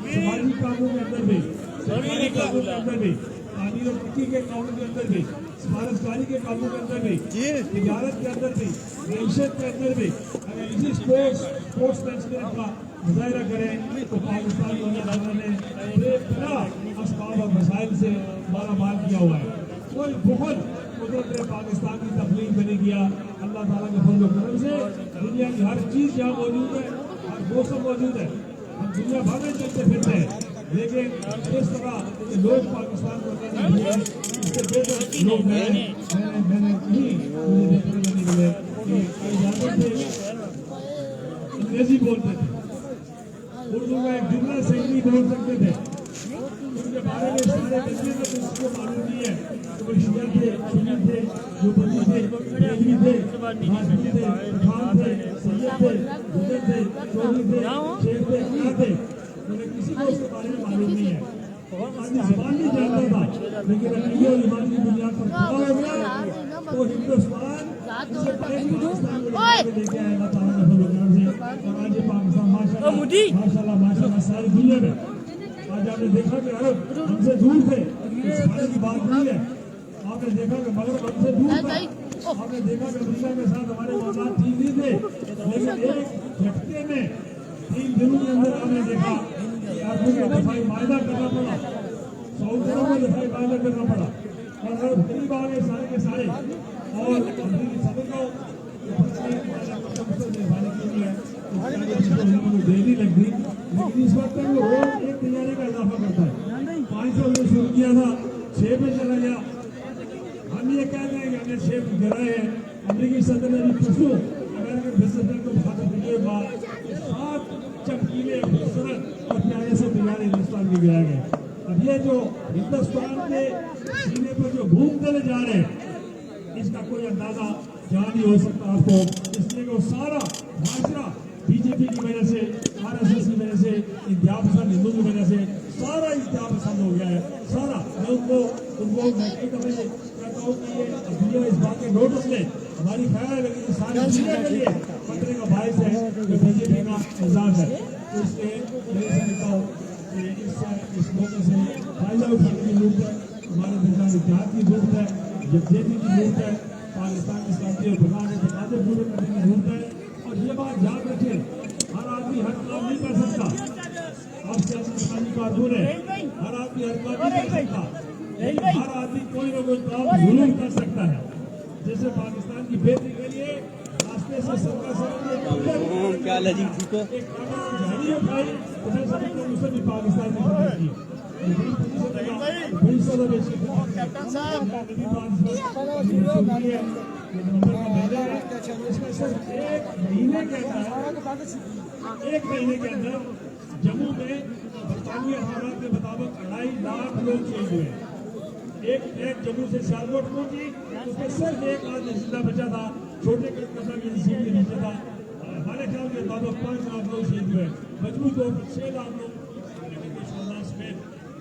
समाजी कामों के अंदर भी, सरकारी कामों के अंदर भी, तामीर और तरक्की के कामों के अंदर भी, सिफारिशकारी के कामों के अंदर भी, तिजारत के अंदर भी, मईशत के अंदर भी अगर इसी स्पोर्ट्समैन स्पिरिट का मुजाहिरा करें तो पाकिस्तान को अल्लाह ताला ने बेपनाह असबाब और मसाइल से मालामाल किया हुआ है। कोई बहुत कुदरत ने पाकिस्तान की तकलीफ में नहीं किया। अल्लाह ताला के फजल करम से दुनिया की हर चीज़ यहाँ मौजूद है, हर मौसम मौजूद है। हम दुनिया भर में चलते फिरते हैं, लेकिन इस तरह के लोग पाकिस्तान को करने दिए इससे बेहतर लोग मैंने नहीं मुझे देखने को नहीं मिले कि जानते थे अंग्रेजी बोलते थे, उर्दू में एक जुमला सही नहीं बोल सकते थे, उनके बारे में सारे बच्चे को किसी को मालूम नहीं है कि वो शिया थे, सुन्नी थे, यूपी थे, रेलवी थे, राजपूत थे, पठान थे, सैयद थे, गुजर थे, चौधरी थे, शेख थे, क्या थे, उन्हें किसी को उसके बारे में मालूम नहीं है। आदमी ज़बान नहीं जानता था, लेकिन अक़ीदे और ईमान की बुनियाद पर खड़ा हो गया तो हिंदुस्तान इसे बड़े पाकिस्तान को लेके आया अल्लाह ताला के फजल करम से। और आज ये पाकिस्तान माशाल्लाह सारी दुनिया में आज आपने देखा कि अरब हमसे दूर थे, इस की बात नहीं है। आपने देखा कि मगरब हमसे दूर था, आपने देखा कि अमेरिका के साथ हमारे मामला ठीक नहीं थे, लेकिन एक झटके में 3 दिनों के अंदर आपने देखा कि आदमी को दफाई मायदा करना पड़ा, सऊदी अरब में दफाई मायदा करना पड़ा और अरब करीब आ गए सारे के सारे। और अमरीकी सदर को देरी लग गई, लेकिन इस वक्त वो रोज एक तैयारी का इजाफा करता है। 500 में शुरू किया था, 6 पे चला गया। हम ये कहते हैं कि हमने 6 गिराए हैं। अमरीकी सदर ने भी परसों अमेरिकन बिजनेसमैन को खाता के बाद 7 चमकीले खूबसूरत और प्यारे से तैयार हिंदुस्तान में गिराए गए। अब ये जो हिंदुस्तान के सीने पर जो घूम चले जा रहे हैं इसका कोई अंदाजा जहाँ नहीं हो सकता आपको, इसलिए वो सारा माशरा बीजेपी की वजह से, RSS की वजह से, इंतहा पसंद हिंदू की वजह से सारा इंतहा पसंद हो गया है सारा। मैं उनको एक दफे कहता हूँ कि ये दुनिया इस बात के नोटिस ले, हमारी ख्याल है लेकिन सारी दुनिया के लिए खतरे का बायस है जो बीजेपी का निजाम है। तो इसलिए मैं समझता हूँ इस मौके से फायदा उठाने की जरूरत है, हमारे दरमियान इत्तेहाद की जरूरत है, यकजहती की जरूरत है, पाकिस्तान के साथी और भगवान के तकाज़े पूरे करने की जरूरत है। और ये बात याद रखें, हर आदमी हर काम नहीं कर सकता। आप सियासी कारकुन है, हर आदमी हर काम नहीं कर सकता, हर आदमी कोई ना कोई काम जरूर कर सकता है। जैसे पाकिस्तान की बेहतरी के लिए रास्ते से सरकार क्या लगी थी को एक जारी उठाई, उसे समझते उसे भी पाकिस्तान में खबर की। कैप्टन साहब एक महीने के अंदर जम्मू में बरतानवी अखबार के मुताबिक 2.5 लाख लोग शहीद हुए। एक जम्मू से सियालकोट पहुंची, उसमें सिर्फ एक आदमी जिंदा बचा था, छोटे कदम की सीट के नीचे था। हमारे ख्याल के मुताबिक 5 लाख लोग शहीद हुए, मजबूत तौर पर 6 लाख लोग में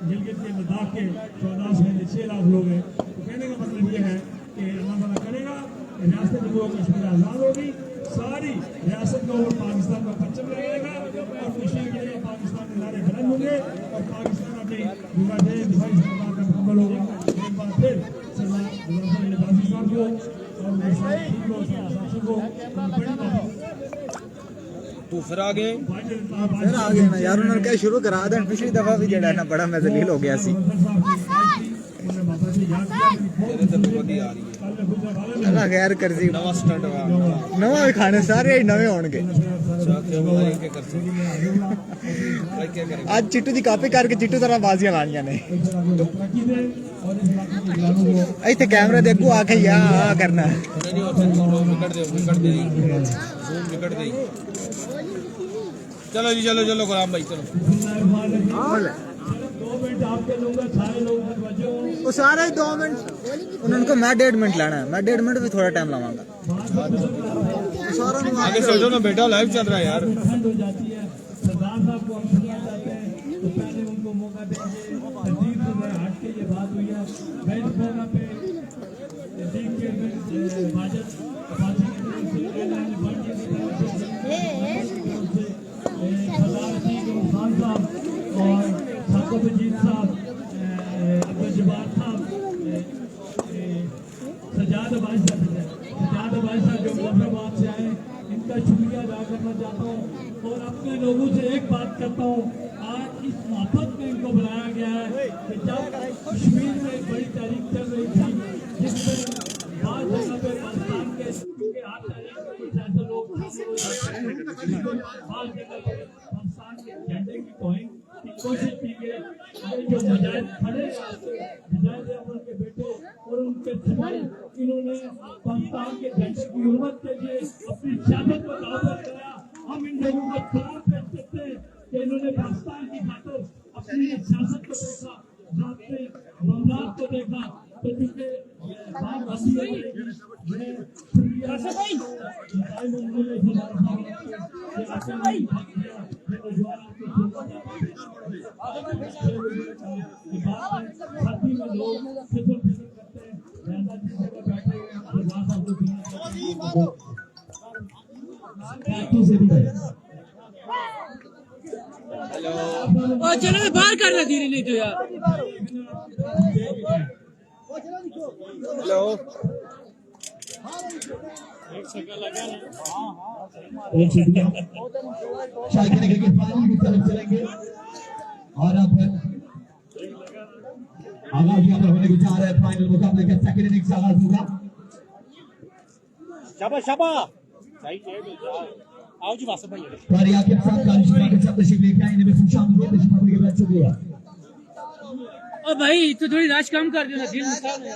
गिलगित के लद्दाख के 14 में 6 लाख लोग हैं। तो कहने का मतलब ये है कि अल्लाह ताला करेगा रियासत जम्मू और कश्मीर आज़ाद होगी, सारी रियासत के ऊपर पाकिस्तान का परचम लगाएगा और खुशी के लिए पाकिस्तान के नारे बुलंद होंगे और पाकिस्तान अपनी दिफाई सरकार का मुकम्मल होगा। एक बार फिर सरदार अब्बासी साहब को और मेरे साथी को तू फिर आगे ना यार उन्होंने क्या शुरू करा दें, पिछली दफा भी जड़ा ना बड़ा मैं जलील हो गया सी। अल्लाह खैर कर सी, नवा भी खाने सारे नवे होंगे। आज चिट्टू की कॉपी करके चिट्टू तरह बाजियां लानियां ने। इतने कैमरा देखो आके या करना है। चलो जी चलो चलो गुलाम भाई चलो। 2 मिनट आपके लोग सारे लोग वो सारे 2 मिनट उनको मैं 1.5 मिनट लेना है, मैं 1.5 मिनट भी थोड़ा टाइम लगाऊंगा। आगे चल जाओ ना बेटा, लाइव चल रहा है यार। ठंड हो जाती है, सरदार साहब को हम सुनना चाहते हैं तो पहले उनको मौका देंगे। तकदीर से हट के ये बात हुई है, मैं इस मौका पे देख के भाजपा और साकोबजीत साहब, अब्दुल जब्बार साहब, सजाद अब्बासी साहब जो मुजफ्फराबाद से आए, इनका शुक्रिया अदा करना चाहता हूँ और अपने लोगों से एक बात करता हूँ। आज इस माफत में इनको बुलाया गया है कि जब कश्मीर में एक बड़ी तारीख चल रही थी जिसमें बाद जगह पे पाकिस्तान के हाथ ऐसे लोग बाद जगह पे पाकिस्तान के झंडे की तौहीन की कोशिश की गई। जो मुजाहिद खड़े मुजाहिद अमल के बेटे और उनके सिपाही, इन्होंने पाकिस्तान के झंडे की हुर्मत के लिए अपनी सियासत को दाव पर लगाया। हम इन लोगों को खिलाफ पेश करते हैं कि इन्होंने पाकिस्तान की खातिर अपनी सियासत को देखा, अपने मामलात को देखा। तो चूंकि बात आती है चलो बाहर कर रहा धीरे नहीं तो यार। हेलो शायद क्रिकेट फाइनल की तरफ चलेंगे और अब आगाज यहाँ पर होने को जा रहा है। फाइनल मुकाबले का सेकंड इनिंग्स आगाज होगा। शाबाश शाबाश सही है आओ जी वासफ भाई। और यहाँ के साथ कालिशमा के साथ तशरीफ लेके आए इनमें शामिल हुए तशरीफ के बाद शुक्रिया। और भाई तो थोड़ी राश कम कर देना, दिल नुकसान है।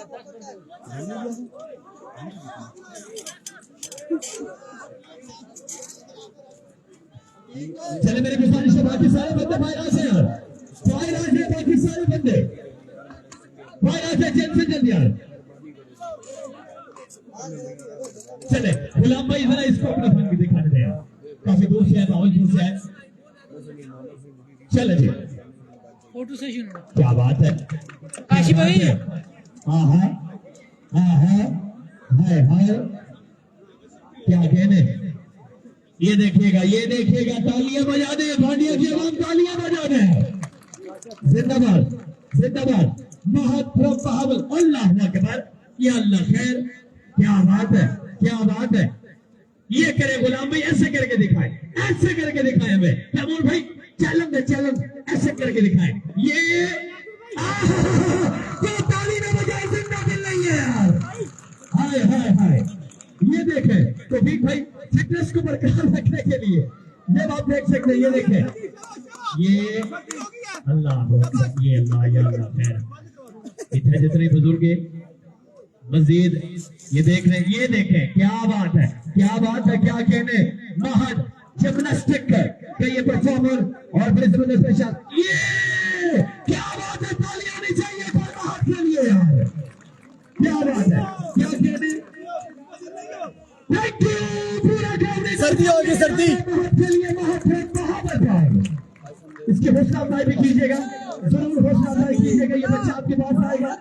चले मेरी गुजारिश है, बाकी सारे बंदे बाहर आ जाए, बाहर आ जाए, बाकी सारे बंदे बाहर आ जाए, जल्द से जल्द यार। चले गुलाम भाई जरा इसको अपना फन भी दिखा दे यार, काफी दूर से है, भावलपुर से है। चले जी फोटो सेशन क्या बात है काशी भाई। हाँ हाँ हाँ हाँ हाय हाय क्या कहने। ये देखिएगा तालियां बजा दे, भाटिया की आवाम तालियां बजा दे। जिंदाबाद जिंदाबाद महद फ्रॉम बहावल अल्लाह अकबर या अल्लाह खैर क्या बात है क्या बात है ये करे गुलाम भाई ऐसे करके दिखाए हमें तैमूर भाई चैलेंज ऐसे करके दिखाए ये तो ताली में बजाय जिंदा दिल नहीं है यार हाय हाय हाय ये देखे तो भी भाई फिटनेस को बरकरार रखने के लिए जब आप देख सकते हैं ये देखें ये अल्लाह ये अल्लाह या अल्लाह खैर इतने जितने बुजुर्ग मजीद ये देख रहे हैं ये देखें क्या बात है क्या कहने महद जिम्नास्टिक का ये परफॉर्मर और फिर जबरदस्त पेशा ये क्या बात है तालियां आनी चाहिए पर महद के लिए यार क्या बात है क्या कहने थैंक यू पूरा ग्राउंड सर्दी होगी सर्दी के लिए महद इसकी हौसला अफजाई भी कीजिएगा जरूर हौसला अफजाई कीजिएगा ये बच्चा आपके पास आएगा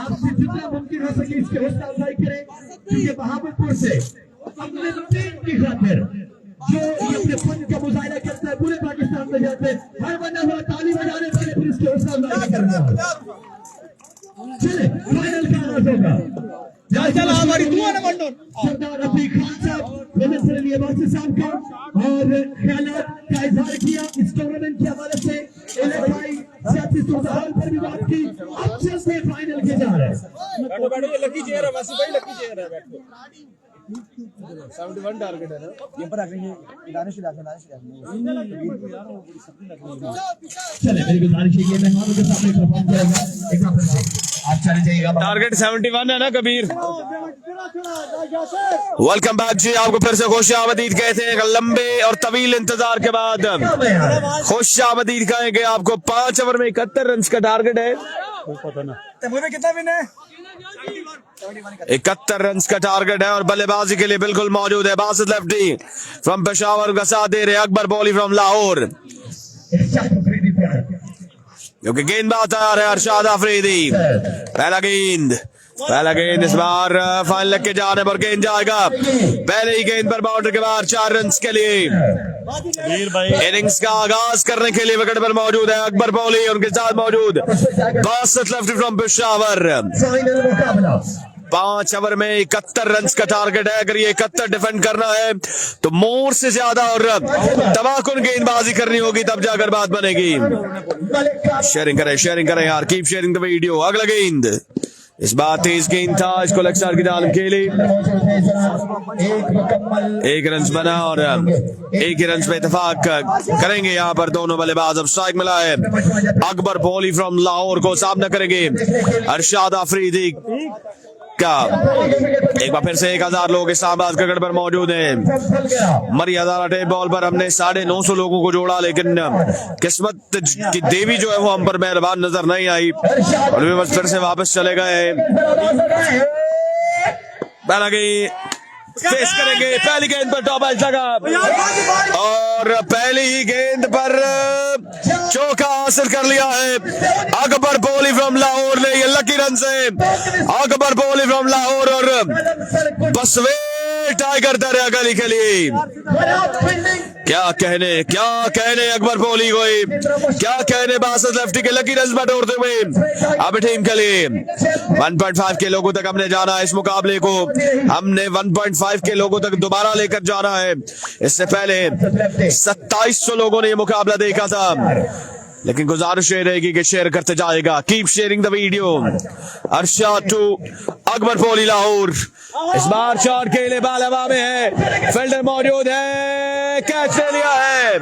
आपसे जितना मुमकिन हो सके इसकी हौसला अफजाई करें क्योंकि बहावलपुर से अपने टीम की खातिर जो ये अपने फन का मुजाहिरा करता है पूरे पाकिस्तान में जाते हैं हर बंदा हुआ ताली बजाने वाले फिर इसकी हौसला अफजाई करना चले फाइनल का आगाज होगा सरदार रफीक खान साहब मिनिस्टर अली अब्बासी साहब का और ख्यालात का इजहार किया इस टूर्नामेंट के हवाले से इलाकाई सियासी सूरत-ए-हाल पर भी बात की अब चलते फाइनल के जा रहे हैं बैठो लकी चेयर है वैसे भाई लकी चेयर है बैठो 71 टारगेट है ना ये पर दानिश चले मेरी गुजारिश है ये मेहमानों के सामने परफॉर्म करेगा एक बार फिर आप चले जाइएगा टारगेट 71 है ना कबीर। वेलकम बैक जी, आपको फिर से खुश आमदीद कहते हैं। लंबे और तवील इंतजार के बाद खुश आमदीद कहेंगे आपको। 5 ओवर में 71 रन का टारगेट है। कितना विन है? 71 रन का टारगेट है और बल्लेबाजी के लिए बिल्कुल मौजूद है बासित लेफ्टी फ्रॉम पेशावर का साथ दे रहे अकबर बॉली फ्रॉम लाहौर, क्योंकि गेंदबाज तैयार है अरशाद अफरीदी। पहला गेंद इस बार फाइनल लग के जाने पर गेंद जाएगा। पहले ही गेंद पर बाउंड्री के बाद 4 रन के लिए इनिंग्स का आगाज करने के लिए विकेट पर मौजूद है अकबर बॉली, उनके साथ मौजूद Basit lefty from Peshawar. 5 over में 71 रन का टारगेट है। अगर ये 71 डिफेंड करना है तो मोर से ज्यादा और तबाहकुन गेंदबाजी करनी होगी, तब जाकर बात बनेगी। शेयरिंग करें यार, कीप शेयरिंग द वीडियो। अगला गेंद इस बार तेज गेंद था, इसको लेग की तालीम खेली। 1 रन बना और 1 ही रन पे इत्तेफाक करेंगे यहाँ पर दोनों बल्लेबाज। अब स्ट्राइक मिला है अकबर बॉली फ्रॉम लाहौर को, सामना करेंगे अरशाद अफरीदी का। एक बार फिर से 1000 लोग इस्लामाबाद क्रिकेट पर मौजूद हैं। मरी हजारा टेप बॉल पर हमने 950 लोगों को जोड़ा, लेकिन किस्मत की देवी जो है वो हम पर मेहरबान नजर नहीं आई और वे बस फिर से वापस चले गए। पहला गेंद फेस करेंगे, पहली गेंद पर टॉप एज लगा और पहली ही गेंद पर चौका हासिल कर लिया है अकबर बॉली फ्रॉम लाहौर ने। ये लकी रन से अकबर बॉली फ्रॉम लाहौर और बसवे टाइगर दरिया गली के लिए। क्या कहने अकबर बॉली को, क्या कहने बासित लेफ्टी के लकी रन बटोरते हुए अब टीम के लिए 1.5 के लोगों तक हमने जाना है। इस मुकाबले को हमने 1.5 के लोगों तक दोबारा लेकर जाना है। इससे पहले 2700 लोगों ने ये मुकाबला देखा था, लेकिन गुजारिश ये रहेगी कि शेयर करते जाएगा। Keep sharing the video. Arshad to Akbar Bauli Lahore. इस बार शॉट के लिए बाल हवा में है, फील्डर मौजूद है, कैच ले लिया है।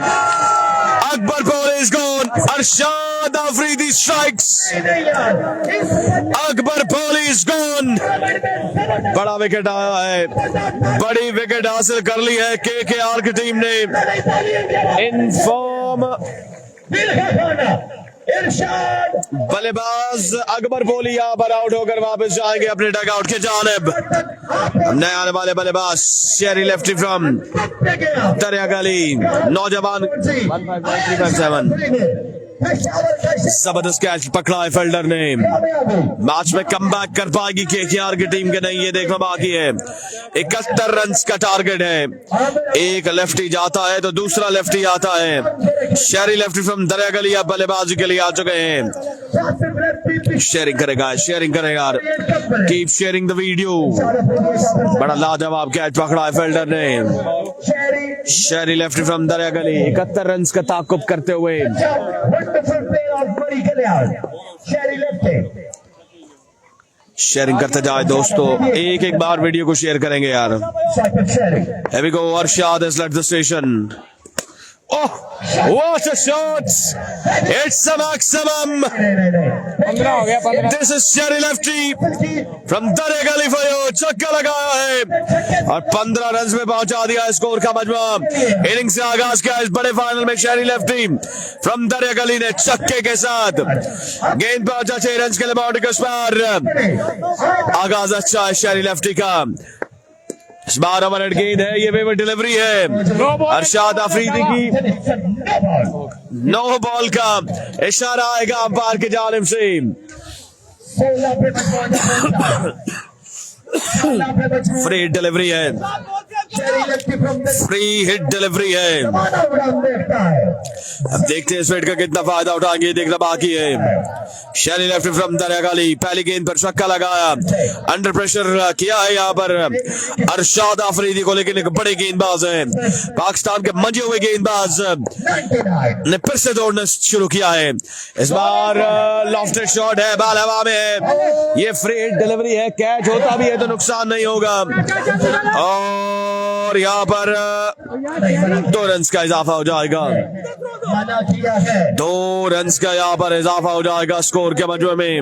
Akbar ball is gone, Arshad Afridi strikes, Akbar ball is gone. बड़ा विकेट आया है, बड़ी विकेट हासिल कर ली है केकेआर की टीम ने। इनफॉर्म बल्लेबाज अकबर बॉली यहाँ पर आउट होकर वापस जाएंगे अपने डग आउट के जानिब। नए आने वाले बल्लेबाज शेरी लेफ्टी फ्रॉम दरिया गली, नौजवान 15.357 जबरदस्त कैच पकड़ा है फील्डर ने। मैच में कमबैक कर पाएगी केकेआर की टीम के नहीं, ये देखना बाकी है। 71 रन का टारगेट है। एक लेफ्टी जाता है तो दूसरा लेफ्टी आता है। शहरी लेफ्टी फ्रॉम दरिया गली अब बल्लेबाजी के लिए आ चुके हैं। शेयरिंग करेगा कीप शेयरिंग द वीडियो। बड़ा लाजवाब कैच पकड़ा है फील्डर ने। शहरी लेफ्टी फ्रॉम दरिया गली 71 रन का ताकुब करते हुए शेयरिंग करते जाए दोस्तों। एक बार वीडियो को शेयर करेंगे यार। Here we go, Arshad has led the station. Oh, what a shot! It's a maximum. This is Sherry Lefty from Darya Gali for you. छक्का लगाया है और 15 रन में पहुंचा दिया स्कोर का मजमू। इनिंग्स से आगाज किया इस बड़े फाइनल में शेरी लेफ्टी फ्रॉम दरिया गली ने छक्के के साथ। गेंद पहुंचा 6 रन के लिए बाउंड्री के पार। आगाज अच्छा है शेरी लेफ्टी का। 12 मिनट गेंद है, ये वेवर डिलीवरी है अरशाद अफरीदी की। नो बॉल का इशारा आएगा अंपायर की जानिब से। फ्री हिट डिलीवरी है, फ्री हिट डिलीवरी है। अब देखते हैं इस विकेट का कितना फायदा उठाएंगे, देखना बाकी है। शैली लेफ्ट फ्रॉम दरिया गली पहली गेंद पर छक्का लगाया, अंडर प्रेशर किया है यहाँ पर अरशाद अफरीदी को, लेकिन एक बड़े गेंदबाज है पाकिस्तान के मंजे हुए गेंदबाज ने फिर से दौड़ना शुरू किया है। इस बार लॉफ्टेड शॉट है, बाल हवा में है, ये फ्री हिट डिलीवरी है। कैच होता भी है तो नुकसान नहीं होगा और यहाँ पर 2 रन का इजाफा हो जाएगा। 2 रन का यहाँ पर इजाफा हो जाएगा स्कोर के मजमू में।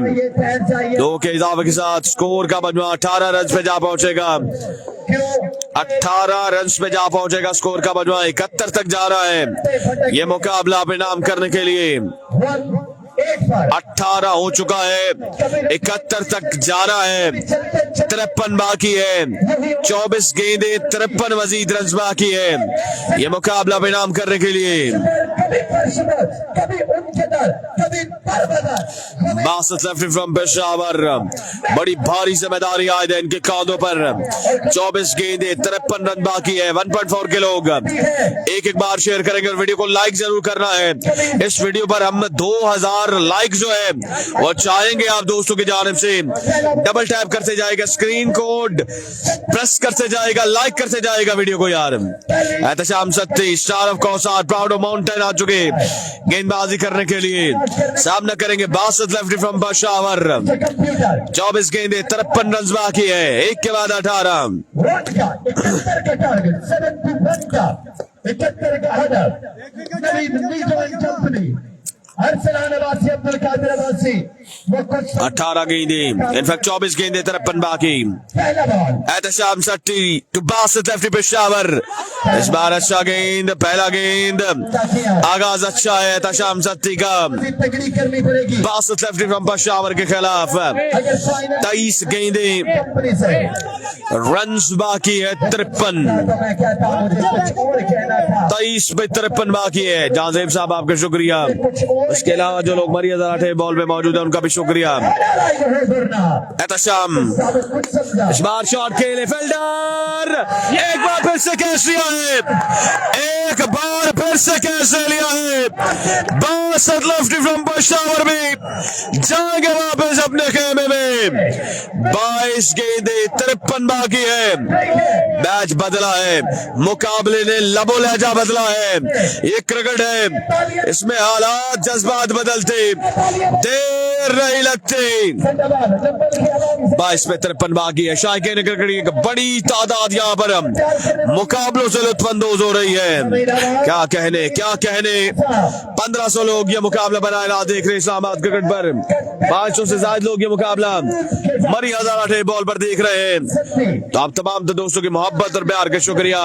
2 के इजाफे के साथ स्कोर का मजमू 18 रन पे जा पहुंचेगा। 18 रन पे जा पहुंचेगा स्कोर का मजमू। 71 तक जा रहा है ये मुकाबला परिणाम करने के लिए। 18 हो चुका है, 71 तक जा रहा है, 53 बाकी है। 24 गेंदे 53 मजीद रन बाकी है ये मुकाबला परिणाम करने के लिए। बासत लेफ्टी फ्रॉम पेशावर, बड़ी भारी जिम्मेदारी आयद है इनके कांधों पर। 24 गेंदे 53 रन बाकी है। 1.4 के लोग एक बार शेयर करेंगे और वीडियो को लाइक जरूर करना है। इस वीडियो पर हम 2000 लाइक जो है वो चाहेंगे आप दोस्तों की जानिब से। डबल टैप करते जाएगा, स्क्रीन कोड प्रेस करते जाएगा, लाइक करते जाएगा वीडियो को यार। Ehtasham Satti star of Kausar proud of mountain आ चुके गेंदबाजी करने के लिए। सामना करेंगे बासत लेफ्टी फ्रॉम पेशावर। 24 गेंदे 53 रन बाकी है, एक के बाद 18। अरसलान अब्बासी, अब्दुल कादिर अब्बासी, 18 गेंदे इनफैक्ट 24 गेंदे 53 बाकी। एहतशाम सट्टी टू बासत लेफ्टी पेशावर। इस बार अच्छा गेंद, पहला गेंद, आगाज अच्छा है एहतशाम सट्टी का तगड़ी करनी पड़ेगी बासत लेफ्टी फ्रॉम पेशावर के खिलाफ। 23 गेंदे रन बाकी है 53। 23 पे 53 बाकी है। जाजेब साहब आपका शुक्रिया। उसके अलावा जो लोग मरिया जराठे बॉल पे मौजूद है उनका भी शुक्रिया। एहतशाम इस बार शॉट खेले फील्डर, एक बार फिर से कैच लिया है, एक बार फिर से कैच लिया है। बासत लेफ्टी फ्रॉम पेशावर भी जाएंगे वापस अपने खेमे में। 22 गेंदे 53 बाकी है। मैच बदला है, मुकाबले ने लबो लहजा बदला है। ये क्रिकेट है, इसमें हालात जज्बात बदलते देर नहीं लगती। 22 पे 53 बाकी है। शायकीन क्रिकेट की बड़ी तादाद यहाँ पर मुकाबलों से लुत्फानंदोज हो रही है। क्या कहने 1500 लोग ये मुकाबला बनाए ना देख रहे इस्लामाबाद क्रिकेट पर। 500 से ज्यादा लोग ये मुकाबला मरी हजाराठे बॉल पर देख रहे हैं। तो आप तमाम दोस्तों की मोहब्बत और प्यार का शुक्रिया।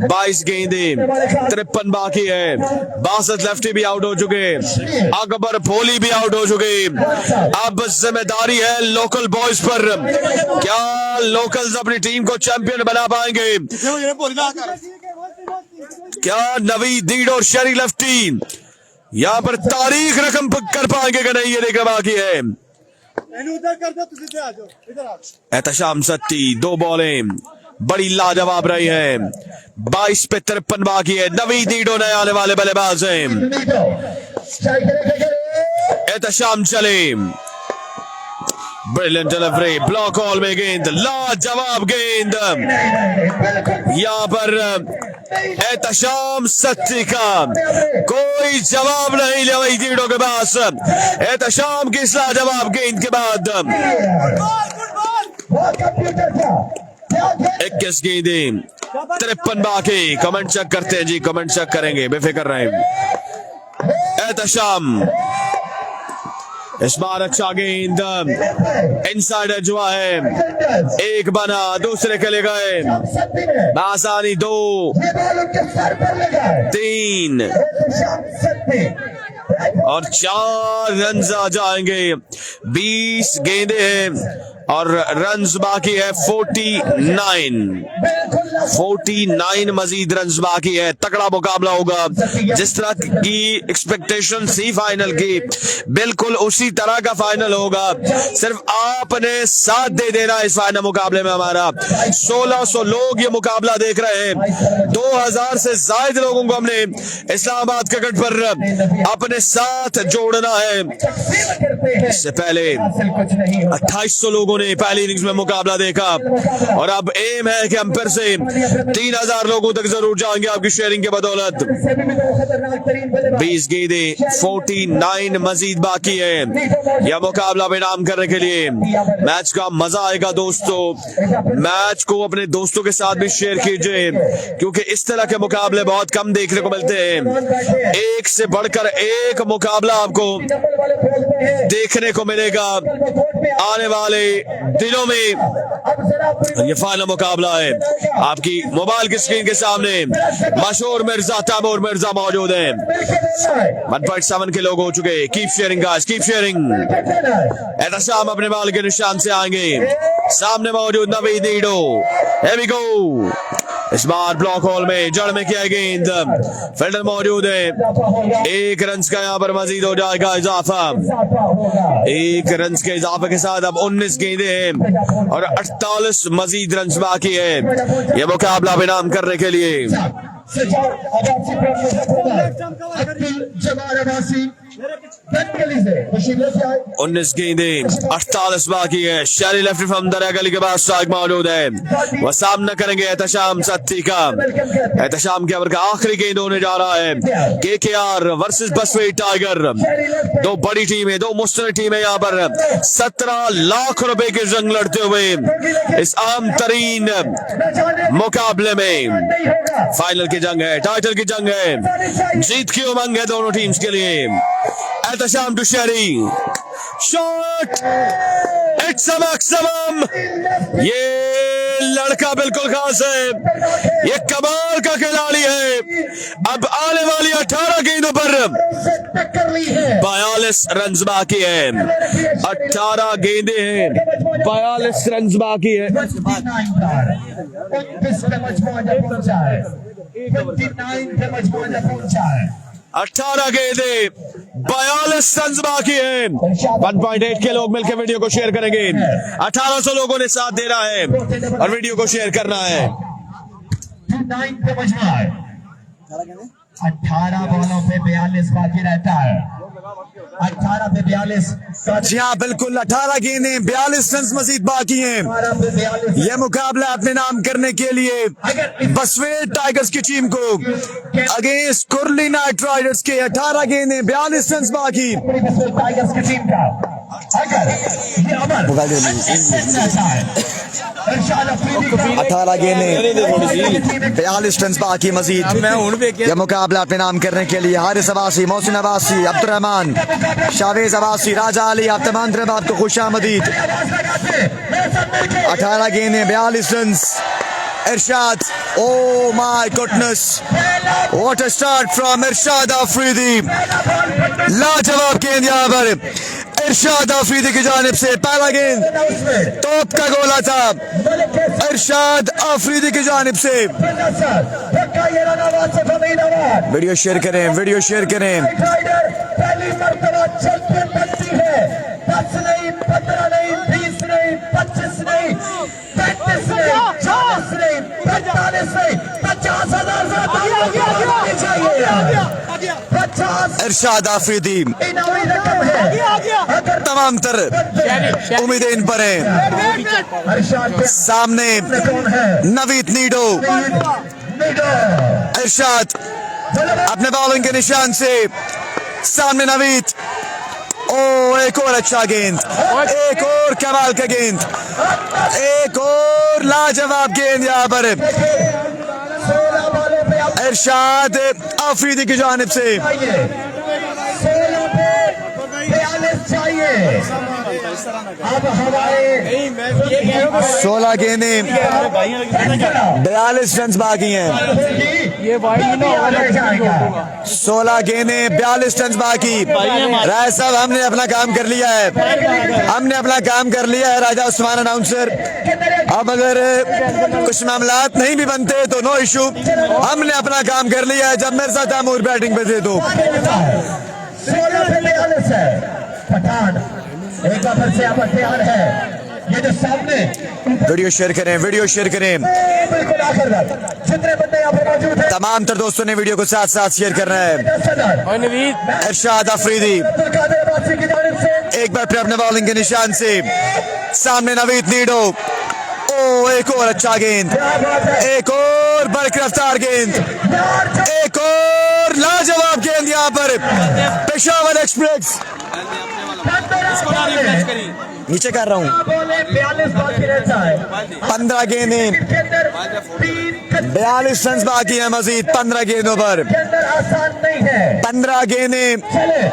22 गेंदे 53 बाकी है। बासत लेफ्टी भी आउट हो चुके, अकबर फोली भी आउट हो चुके। अब जिम्मेदारी है लोकल बॉयज पर। क्या लोकल्स अपनी टीम को चैंपियन बना पाएंगे? क्या नवीद दीड और शेरी लेफ्टी यहाँ पर तारीख रकम कर पाएंगे कि नहीं, ये देखना बाकी है। उधर कर दो, तुझे इधर आ जाओ, इधर आ। एहतशाम सत्ती, 2 बॉलें बड़ी लाजवाब रही हैं। 22 पे 53 बाकी है। नवीद नीडो नए आने वाले बल्लेबाज हैं। एहतशाम चले, ब्रिलियंट डिलीवरी, ब्लॉक हॉल में गेंद, लाजवाब गेंद यहाँ पर एहतशाम सत्ती का कोई जवाब नहीं नवीद नीडो के पास। एहतशाम की इस लाजवाब गेंद के बाद 21 गेंदें 53 बाकी। कमेंट चेक करते हैं जी, कमेंट चेक करेंगे, बेफिक्र रहे। एहतशाम इस बार अच्छा गेंद, इनसाइडर जो है, एक बना, दूसरे के ले गए आसानी, 2 3 और 4 रन आ जाएंगे। 20 गेंदे हैं और रन्स बाकी है 49 मजीद रन्स बाकी है। तगड़ा मुकाबला होगा, जिस तरह की एक्सपेक्टेशन थी फाइनल की, बिल्कुल उसी तरह का फाइनल होगा। सिर्फ आपने साथ दे देना इस फाइनल मुकाबले में। हमारा 1600 लोग ये मुकाबला देख रहे हैं। 2000 से ज्यादा लोगों को हमने इस्लामाबाद क्रिकेट पर अपने साथ जोड़ना है। इससे पहले 2800 लोगों ने पहली इनिंग्स में मुकाबला देखा और अब एम है कि हम फिर से 3000 लोगों तक जरूर जाएंगे आपकी शेयरिंग के बदौलत। 20 गेंदें, 49 मजीद बाकी है यह मुकाबला बेनाम करने के लिए। मैच का मजा आएगा दोस्तों। मैच को अपने दोस्तों के साथ भी शेयर कीजिए, क्योंकि इस तरह के मुकाबले बहुत कम देखने को मिलते हैं। एक से बढ़कर एक मुकाबला आपको देखने को मिलेगा आने वाले दिनों में। ये फाइनल मुकाबला है आपकी मोबाइल की स्क्रीन के सामने। मशहूर मिर्जा तैमूर मिर्जा मौजूद है। 1.7 के लोग हो चुके। Keep sharing guys, keep sharing. Ehtesham अपने बाल के निशान से आएंगे। सामने मौजूद Naveed Nido. Here we go। इस बार ब्लॉक हॉल में जड़ में किया गेंद, फील्डर मौजूद है। 1 रन का यहाँ पर मजीद हो जाएगा इजाफा। 1 रन के इजाफे के साथ अब 19 गेंदें हैं और 48 मजीद रन बाकी है ये मुकाबला बेनाम करने के लिए। 19 गेंदें, 48 बाकी है। शैली लेफ्ट फ्रॉम दरिया गली के बाद स्ट्राइक मौजूद है। वह सामना करेंगे एहतशाम सत्ती का। एहतशाम के ओवर का आखिरी गेंद होने जा रहा है। KKR versus बसवे tiger. 2 बड़ी टीमें, 2 मुस्तनद टीमें यहाँ पर 17 लाख रुपए के जंग लड़ते हुए इस आम तरीन मुकाबले में। फाइनल की जंग है, टाइटल की जंग है, जीत की उमंग है दोनों टीम्स के लिए। Ehtesham to Sheri, shot, it's a maximum. ये लड़का बिल्कुल खास है, ये कमाल का खिलाड़ी है। अब आने वाली 18 गेंदों पर 42 रन बाकी है। 18 गेंदें हैं, 42 रन बाकी है। 18 गेंदे, 42 रन बाकी है। 1.8 के लोग मिलकर वीडियो को शेयर करेंगे। 1800 लोगों ने साथ दे रहा है और वीडियो को शेयर करना है। 18 बॉलों पे 42 बाकी रहता है। 18 पे 42। जी हाँ बिल्कुल, 18 गेंदें, 42 रन मजीद बाकी हैं। यह मुकाबला अपने नाम करने के लिए बसवे टाइगर्स की टीम को अगेंस्ट कुर्ली नाइट राइडर्स के 18 गेंदें, 42 रन बाकी। टाइगर्स की टीम का अगर ये अमर 18 गेंदें, 42 रन बाकी मजीद। यह मुकाबला अपने नाम करने के लिए हारिस अब्बासी, मोहसिन अब्बासी, अब्दुर्रहमान, शावेज अब्बासी, राजा अली, आप तमाम तरह आपको खुशामदीद। 18 गेंदें, 42 run. Irshad, oh my goodness, what a start from इरशाद आफरीदी। लाजवाब गेंद यहाँ पर इरशाद आफरीदी की जानिब से पहला गेंद टॉप का गोला था इरशाद आफरीदी की जानिब से। वीडियो शेयर करें, वीडियो शेयर करें। पहली मर्तबा चैंपियन बनती है। 10 नहीं, 15 नहीं, 20 नहीं, 25 नहीं, 35 नहीं, 40 नहीं, 45 नहीं, 50,000 चाहिए। 50 इरशाद आफरीदी इनामी रकम है। तमाम तर उम्मीदें इन पर हैं। सामने नवीद नीडो, इरशाद अपने बॉलिंग के निशान से सामने नवीद। ओ एक और अच्छा गेंद, एक और कमाल का गेंद, एक और लाजवाब गेंद यहाँ पर इरशाद आफरीदी की जानिब से। 16 पे 42 चाहिए। अब हमारे 16 गेंदें 42 रन बाकी हैं। ये भाई 16 गेंदें 42 रन बाकी। राय साहब हमने अपना काम कर लिया है, हमने अपना काम कर लिया है राजा उस्मान अनाउंसर। अब अगर कुछ मामलात नहीं भी बनते तो नो इशू, हमने अपना काम कर लिया है। जब मिर्जा तैमूर बैटिंग पे थे तो 16 पे 42 है। पठान एक बार फिर से यहाँ पर तैयार है। ये जो सामने वीडियो शेयर करें, वीडियो शेयर करें। बिल्कुल आखिर तक जितने बंदे यहाँ पर मौजूद हैं तमाम तर दोस्तों ने वीडियो को साथ साथ शेयर करना है। इरशाद आफरीदी की जानिब से एक बार फिर अपने बॉलिंग के निशान से सामने नवीद नीडो। ओ एक और अच्छा गेंद, एक और बरक रफ्तार गेंद, एक और लाजवाब गेंद यहाँ पर पेशावर एक्सप्रेस। नीचे कर रहा हूँ। 42 बाकी रहता है। 15 गेंदें, के अंदर 42 रन बाकी है मजीद 15 गेंदों पर। आसान नहीं है। 15 गेंदें, चले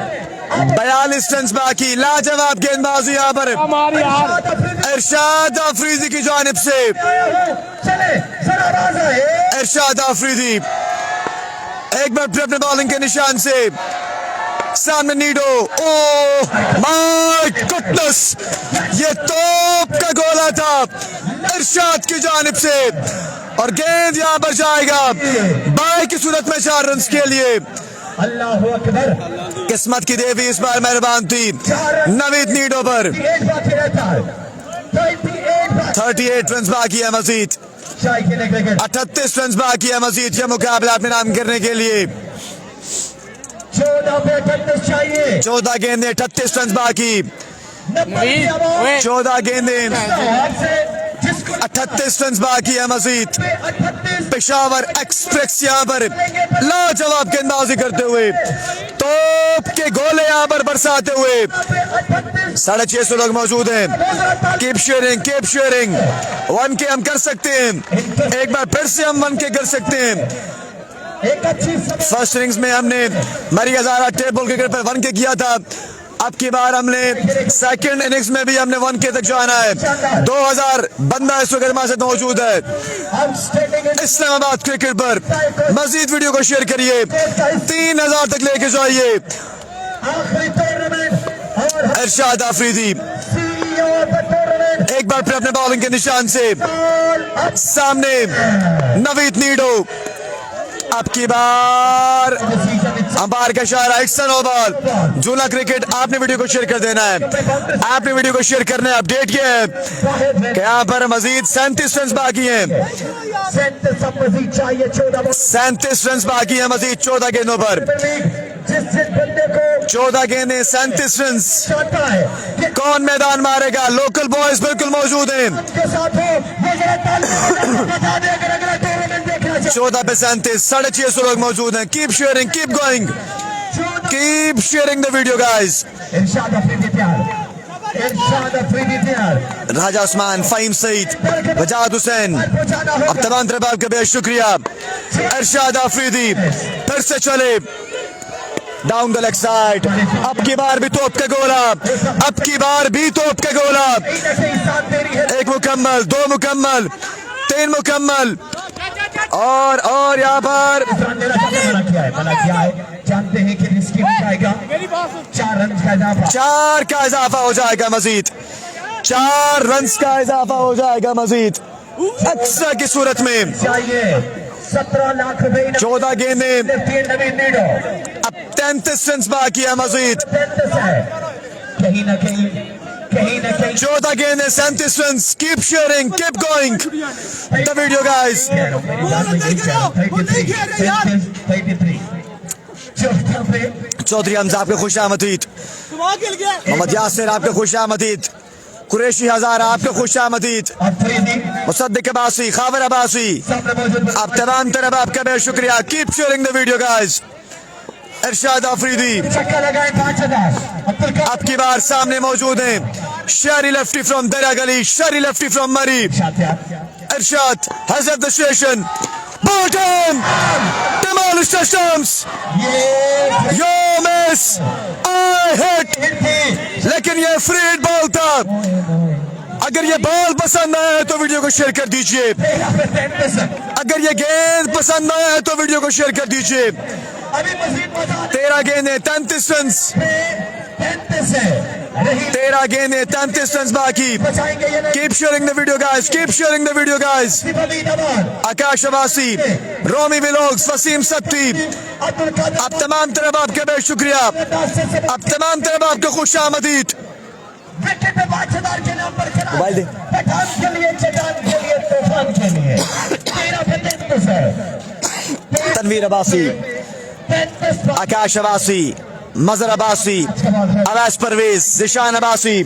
42 रन बाकी। लाजवाब गेंदबाजी यहाँ पर इरशाद आफरीदी की जानिब से। चले जरा आवाज आए। इरशाद आफरीदी एक बार फिर अपने बॉलिंग के निशान से सामने नीडो। ओ माय गुडनेस, ये तोप का गोला था इरशाद की जानिब से और गेंद यहाँ पर जाएगा बाई की सूरत में 4 रन के लिए। अल्लाहु अकबर। किस्मत की देवी इस बार मेहरबान थी नवीद नीडो पर। 38 रन बाकी है मजीद, 38 रन बाकी है मजीद ये मुकाबला अपने नाम करने के लिए। 14 पे 38 चाहिए। 14 गेंदें 38 रन बाकी। 14 गेंदें 38 रन बाकी है मजीद। पेशावर एक्सप्रेस यहाँ पर लाजवाब गेंदबाजी करते हुए तोप के गोले यहाँ पर बरसाते हुए 650 लोग मौजूद हैं। Keep sharing, keep sharing. 1K हम कर सकते हैं, एक बार फिर से हम 1K कर सकते हैं। फर्स्ट इनिंग्स में हमने मरी हजारा टेबल क्रिकेट पर 1K किया था। अब की बार हमने सेकंड इनिंग्स में भी हमने 1K तक जाना है। 2000 बंदा इस वक्त हमारे साथ मौजूद है इस्लामाबाद क्रिकेट पर। मजीद वीडियो को शेयर करिए, 3000 तक लेके जाइए। इरशाद आफरीदी एक बार फिर अपने बॉलिंग के निशान से सामने नवीद नीडो। अब की बार अंपायर का इशारा, इट्स नो बॉल। झूला क्रिकेट आपने वीडियो को शेयर कर देना है, आपने वीडियो को शेयर करना है। अपडेट किया है कि यहाँ पर मजीद 37 रन बाकी हैं। 37 रन बाकी है मजीद 14 गेंदों पर। 14 गेंदें 37 रन। कौन मैदान मारेगा? लोकल बॉयज बिल्कुल मौजूद हैं। 14 पे 37, 650 लोग मौजूद हैं। Keep sharing, keep going, keep sharing the video guys. Raja Usman, Faheem Saeed, Wajad Hussain, अब तमाम तरबाब का बेहद शुक्रिया। इरशाद आफरीदी फिर से चले डाउन द लेग साइड। अब की बार भी तोप का गोला, अब की बार भी तोप का गोला। 1 मुकम्मल, 2 मुकम्मल, 3 मुकम्मल और यहाँ पर मना किया है, जानते हैं कि रिस्की हो जाएगा, 4 रन का इजाफा। 4 का इजाफा हो जाएगा मजीद, 4 रन का इजाफा हो जाएगा मजीद एक्स्ट्रा की सूरत में। चाहिए 17 लाख रुपए 14 गेंदें, नवीन नीडो अब 33 रन बाकी है मजीद। 33 है, कहीं ना कहीं 14 गेंदें 37 run. Keep sharing, keep going the video guys. Chaudhary Hamza आपके खुश आमदीद, मोहम्मद यासिर आपके खुश आमदीद, कुरैशी हजारा आपके खुश आमदीद, मुसद्दिक अब्बासी, खावर अब्बासी, आप तमाम तरफ आपका बेहद शुक्रिया। Keep sharing the video guys. Irshad Afridi आपकी बार सामने मौजूद हैं, शहरी लेफ्टी फ्रॉम दरा गली, शहरी लेफ्टी फ्रॉम मरी। इरशाद has left the station. Bottom demolish the stumps. Yo miss, I hit, लेकिन ये फ्री हिट बॉल था। अगर ये बॉल पसंद आया है तो वीडियो को शेयर कर दीजिए, अगर ये गेंद पसंद आया है तो वीडियो को शेयर कर दीजिए। 13 गेंदें 33 रन, 13 गेंदें 33 रन बाकी। Keep sharing the video guys, keep sharing the video guys. Akash Abbasi, Romi vlogs, Waseem Satti, आप तमाम तरफ आपका बेहद शुक्रिया, आप तमाम तरफ आपको खुश आमदीद। मोबाइल दे, तनवीर अब्बासी, आकाश अब्बासी, मजर अब्बासी, अवैस परवेज, जिशान अब्बासी।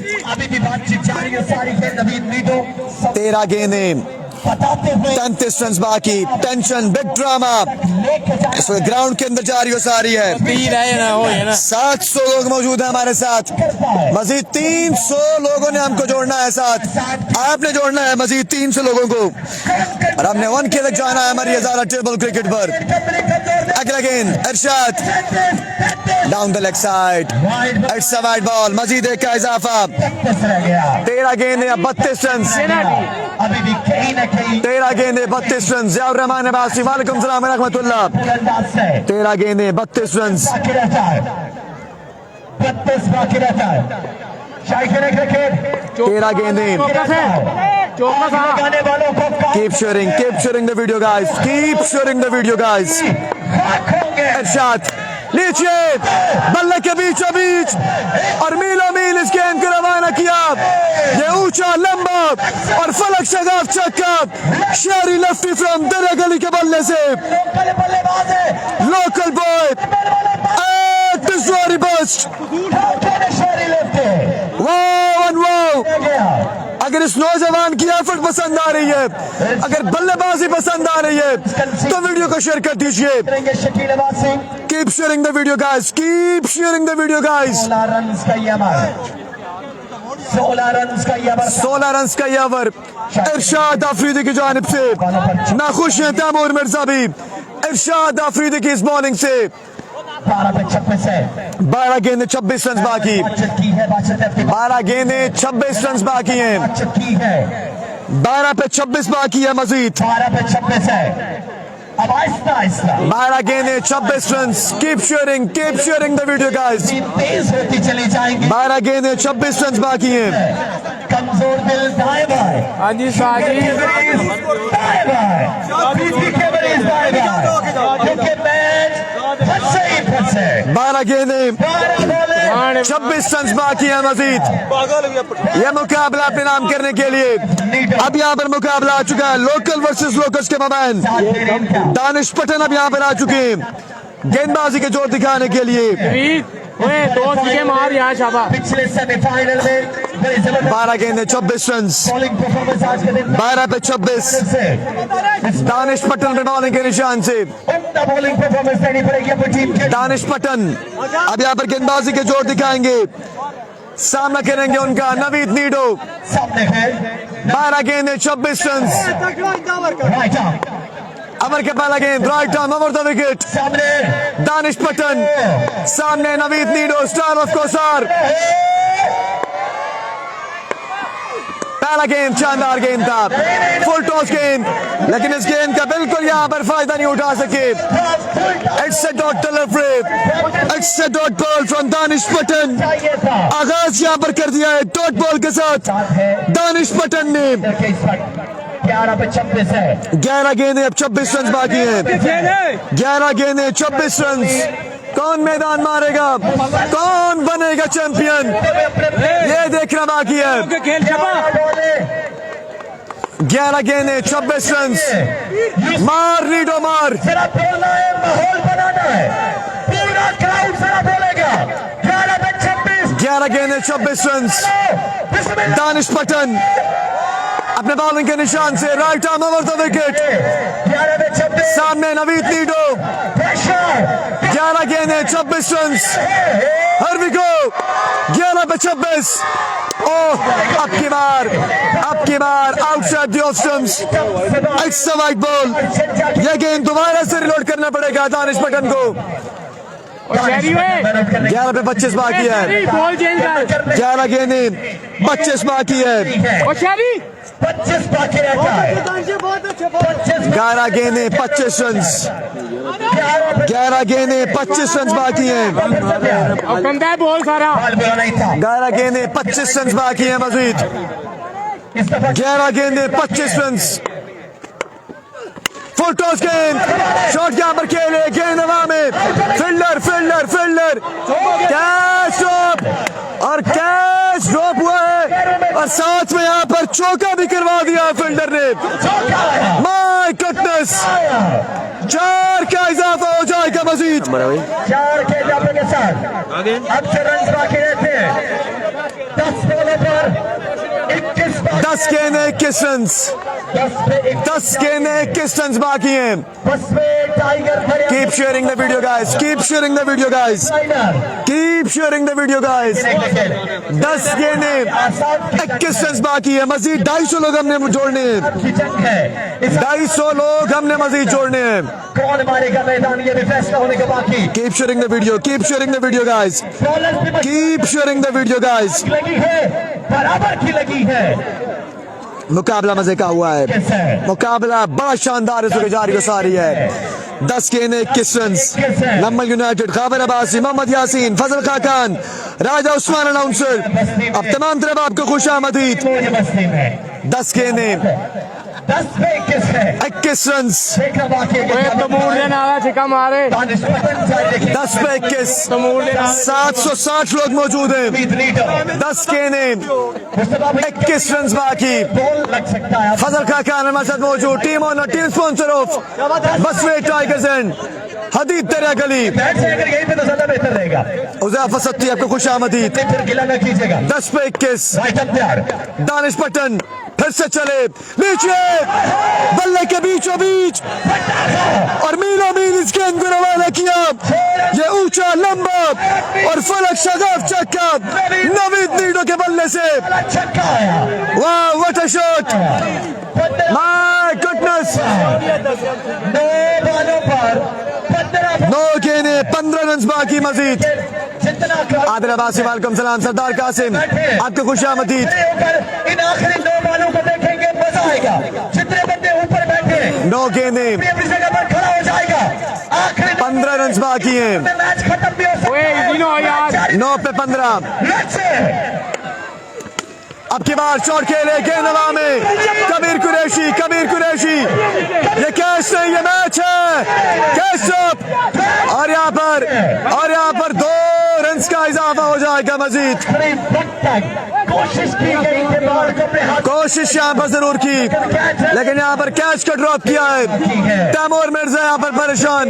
13 गेंदें 33 रन बाकी। टेंशन, बिग ड्रामा इस वक्त ग्राउंड के अंदर जारी हो सारी है। 700 लोग मौजूद है हमारे साथ, मजीद 300 लोगों ने हमको जोड़ना है साथ, आपने जोड़ना है मजीद 300 लोगों को, और हमने 1K तक जाना है हमारी हजारा टेबल क्रिकेट पर। अगला गेंद Irshad, down the leg side, it's a wide ball, मजीद 1 का इजाफा। 13 गेंदें 32 रन, 13 गेंदें 32 रन। जियाउर रहमान अब्बासी, वालेकुम सलाम व रहमतुल्लाह। 13 गेंदें 32 रन, 13 गेंदें। Keep sharing the video guys, keep sharing the video guys. Irshad नीचे बल्ले के बीचों बीच और मीलों मील इस गेंद को रवाना किया। ये ऊंचा लंबा और फलक शगाफ छक्का शहरी लेफ्टी फ्रॉम दरा गली के बल्ले से, लोकल बॉय बस्ट। अगर इस नौजवान की एफर्ट पसंद आ रही है, अगर बल्लेबाजी पसंद आ रही है तो वीडियो को शेयर कर दीजिए। Keep sharing the video guys, keep sharing the video guys. 16 run का ये ओवर इरशाद आफरीदी की जानिब से। नाखुश हैं तैमूर मिर्जा भी इरशाद आफरीदी की इस बॉलिंग से। 12 गेंदें 26 रन बाकी, 12 गेंदें 26 रन बाकी हैं, 12 पे 26 बाकी है मजीद। 12 गेंदें 26 run. Keep sharing the video guys. 12 गेंदें 26 रन बाकी हैं। कमजोर दिल दाएं बाएं, हाँ जी साजी दाएं बाएं, क्योंकि मैच फंसे 12 गेंदें 26 रन बाकी है मजीद। यह मुकाबला अपने नाम करने के लिए अब यहाँ पर मुकाबला आ चुका है, लोकल वर्सेस लोकल्स के मबैन। दानिश पटन अब यहाँ पर आ चुके हैं गेंदबाजी के जोर दिखाने के लिए। पिछले सेमीफाइनल में 12 गेंदें 26 रन, 12 पे 26। दानिश पटन पे बॉलिंग के निशान से। बॉलिंग परफॉर्मेंस देनी पड़ेगी अपनी टीम के। दानिश पटन अब यहाँ पर गेंदबाजी के जोर दिखाएंगे, सामना करेंगे उनका नवीद नीडो। सामने है 12 गेंदें 26 रन। अमर के पहला गेंद right arm over the wicket. सामने दानिश पटन, सामने नवीद नीडो, स्टार ऑफ कोसार। आला गेंद, शानदार गेंद था, फुल टॉस गेंद, लेकिन इस गेंद का बिल्कुल यहाँ पर फायदा नहीं उठा सके। It's a dot dot ball from Danish Patan. आगाज यहाँ पर कर दिया है डॉट बॉल के साथ दानिश पटन ने। 11 पे 26 है। 11 गेंदें, अब 26 रन बाकी हैं। 11 गेंदें, 26 रन। कौन मैदान मारेगा, कौन बनेगा चैंपियन, ये देखना बाकी है। 11 गेंदें, 26 रन। मार लीडो मार। जरा बोलना है, माहौल बनाना है, पूरा क्राउड जरा बोलेगा। 11 पे 26। 11 गेंदें, 26 रन। दानिश पटन अपने बॉलिंग के निशान से right arm over the wicket. 11 पे 26। सामने नवीद नीडो। 11 गेंदें, 26 रन। हर विको 11 पे 26। ओह, अब की बार outside the off stumps. It's a wide ball. यह गेंद दोबारा से रिलोड करना पड़ेगा दानिश पटन को। 11 पे 25 बाकी है। 11 गेंदें, 25 बाकी है। 25 बाकी रहता है। 11 गेंदें, 25 रन। 11 गेंदें, 25 रन बाकी हैं। बॉल सारा 11 गेंदें, 25 रन बाकी हैं मजीद। 11 गेंदें, 25 रन। फुल टॉस गेंद, शॉट यहाँ पर खेले, गेंद हवा में, फील्डर कैच ड्रॉप, और कैच ड्रॉप हुआ है, और साथ में यहाँ पर चौका भी करवा दिया फील्डर ने। माय गॉडनेस, 4 का इजाफा हो जाएगा मजीद। 4 के इजाफे के साथ अब से रन बाकी रहते हैं। 10 बॉलों पर 10 गेंदें, 21 रन। 10 गेंदें, 21 रन बाकी हैं। Keep sharing the video guys, keep sharing the video guys, keep sharing the video guys। 10 गेंदें, 21 रन बाकी है। मजीद 250 लोग हमने जोड़ने हैं। 250 लोग हमने मजीद जोड़ने हैं। कौन मारेगा मैदान, ये भी फैसला होने के बाकी। Keep sharing the video, keep sharing the video guys, keep sharing the video guys। लगी है, बराबर की लगी है। मुकाबला मजे का हुआ है, मुकाबला बड़ा शानदार है, गुजारी को सारी है। 10 गेंदें, 21 रन। नम्बल यूनाइटेड, खाबर अब्बासी, मोहम्मद यासीन, फजल खाकान, राजा उस्मान अनाउंसर। अब तमाम तरफ आपको खुश आमदीद। 10 गेंदें, 10 पे 21 है। 21 रन। 10 पे 21, 760 लोग मौजूद हैं। 10 गेंदें, 21 रन बाकी। फजल खाकान हमारे साथ मौजूद, team owner, team sponsor of Basway tigers and Hadeed Tera Gali, यहीं पे तो ज्यादा बेहतर रहेगा। उज़ैफा सत्ती, आपको खुश आमदीद। फिर गिला न कीजिएगा। 10 पे 21, राइट अप प्यार। दानिश पटन फिर से चले, नीचे बल्ले के बीचों बीच, और मीलों मील इस गेंद को रवाना किया। ये ऊंचा, लंबा और फलक शगाफ चक्का नवीद नीडो के बल्ले से। वाह, what a shot, my goodness. 9 गेंदें, 15 रन बाकी मजीद। आदिल अब्बासी, वालेकुम सलाम। सरदार कासिम, आपको खुश आमदीद। इन आखिरी 2 बॉलों को देखेंगे, मजा आएगा। जितने बंदे ऊपर बैठे 9 गेंदें, अपनी जगह पर खड़ा हो जाएगा। आखिरी 15 रन बाकी हैं। मैच खत्म भी हो सकता है। 9 पे 15। अब की बार शॉट खेले, गेंद हवा में, कबीर कुरैशी। ये कैच नहीं, ये मैच है। कैच ड्रॉप, और यहाँ पर 2 रन का इजाफा हो जाएगा मजीद। कोशिश की गई कि बॉल को अपने हाथ, कोशिश यहाँ पर जरूर की, लेकिन यहाँ पर कैच का ड्रॉप किया है। तैमूर मिर्जा यहाँ पर परेशान।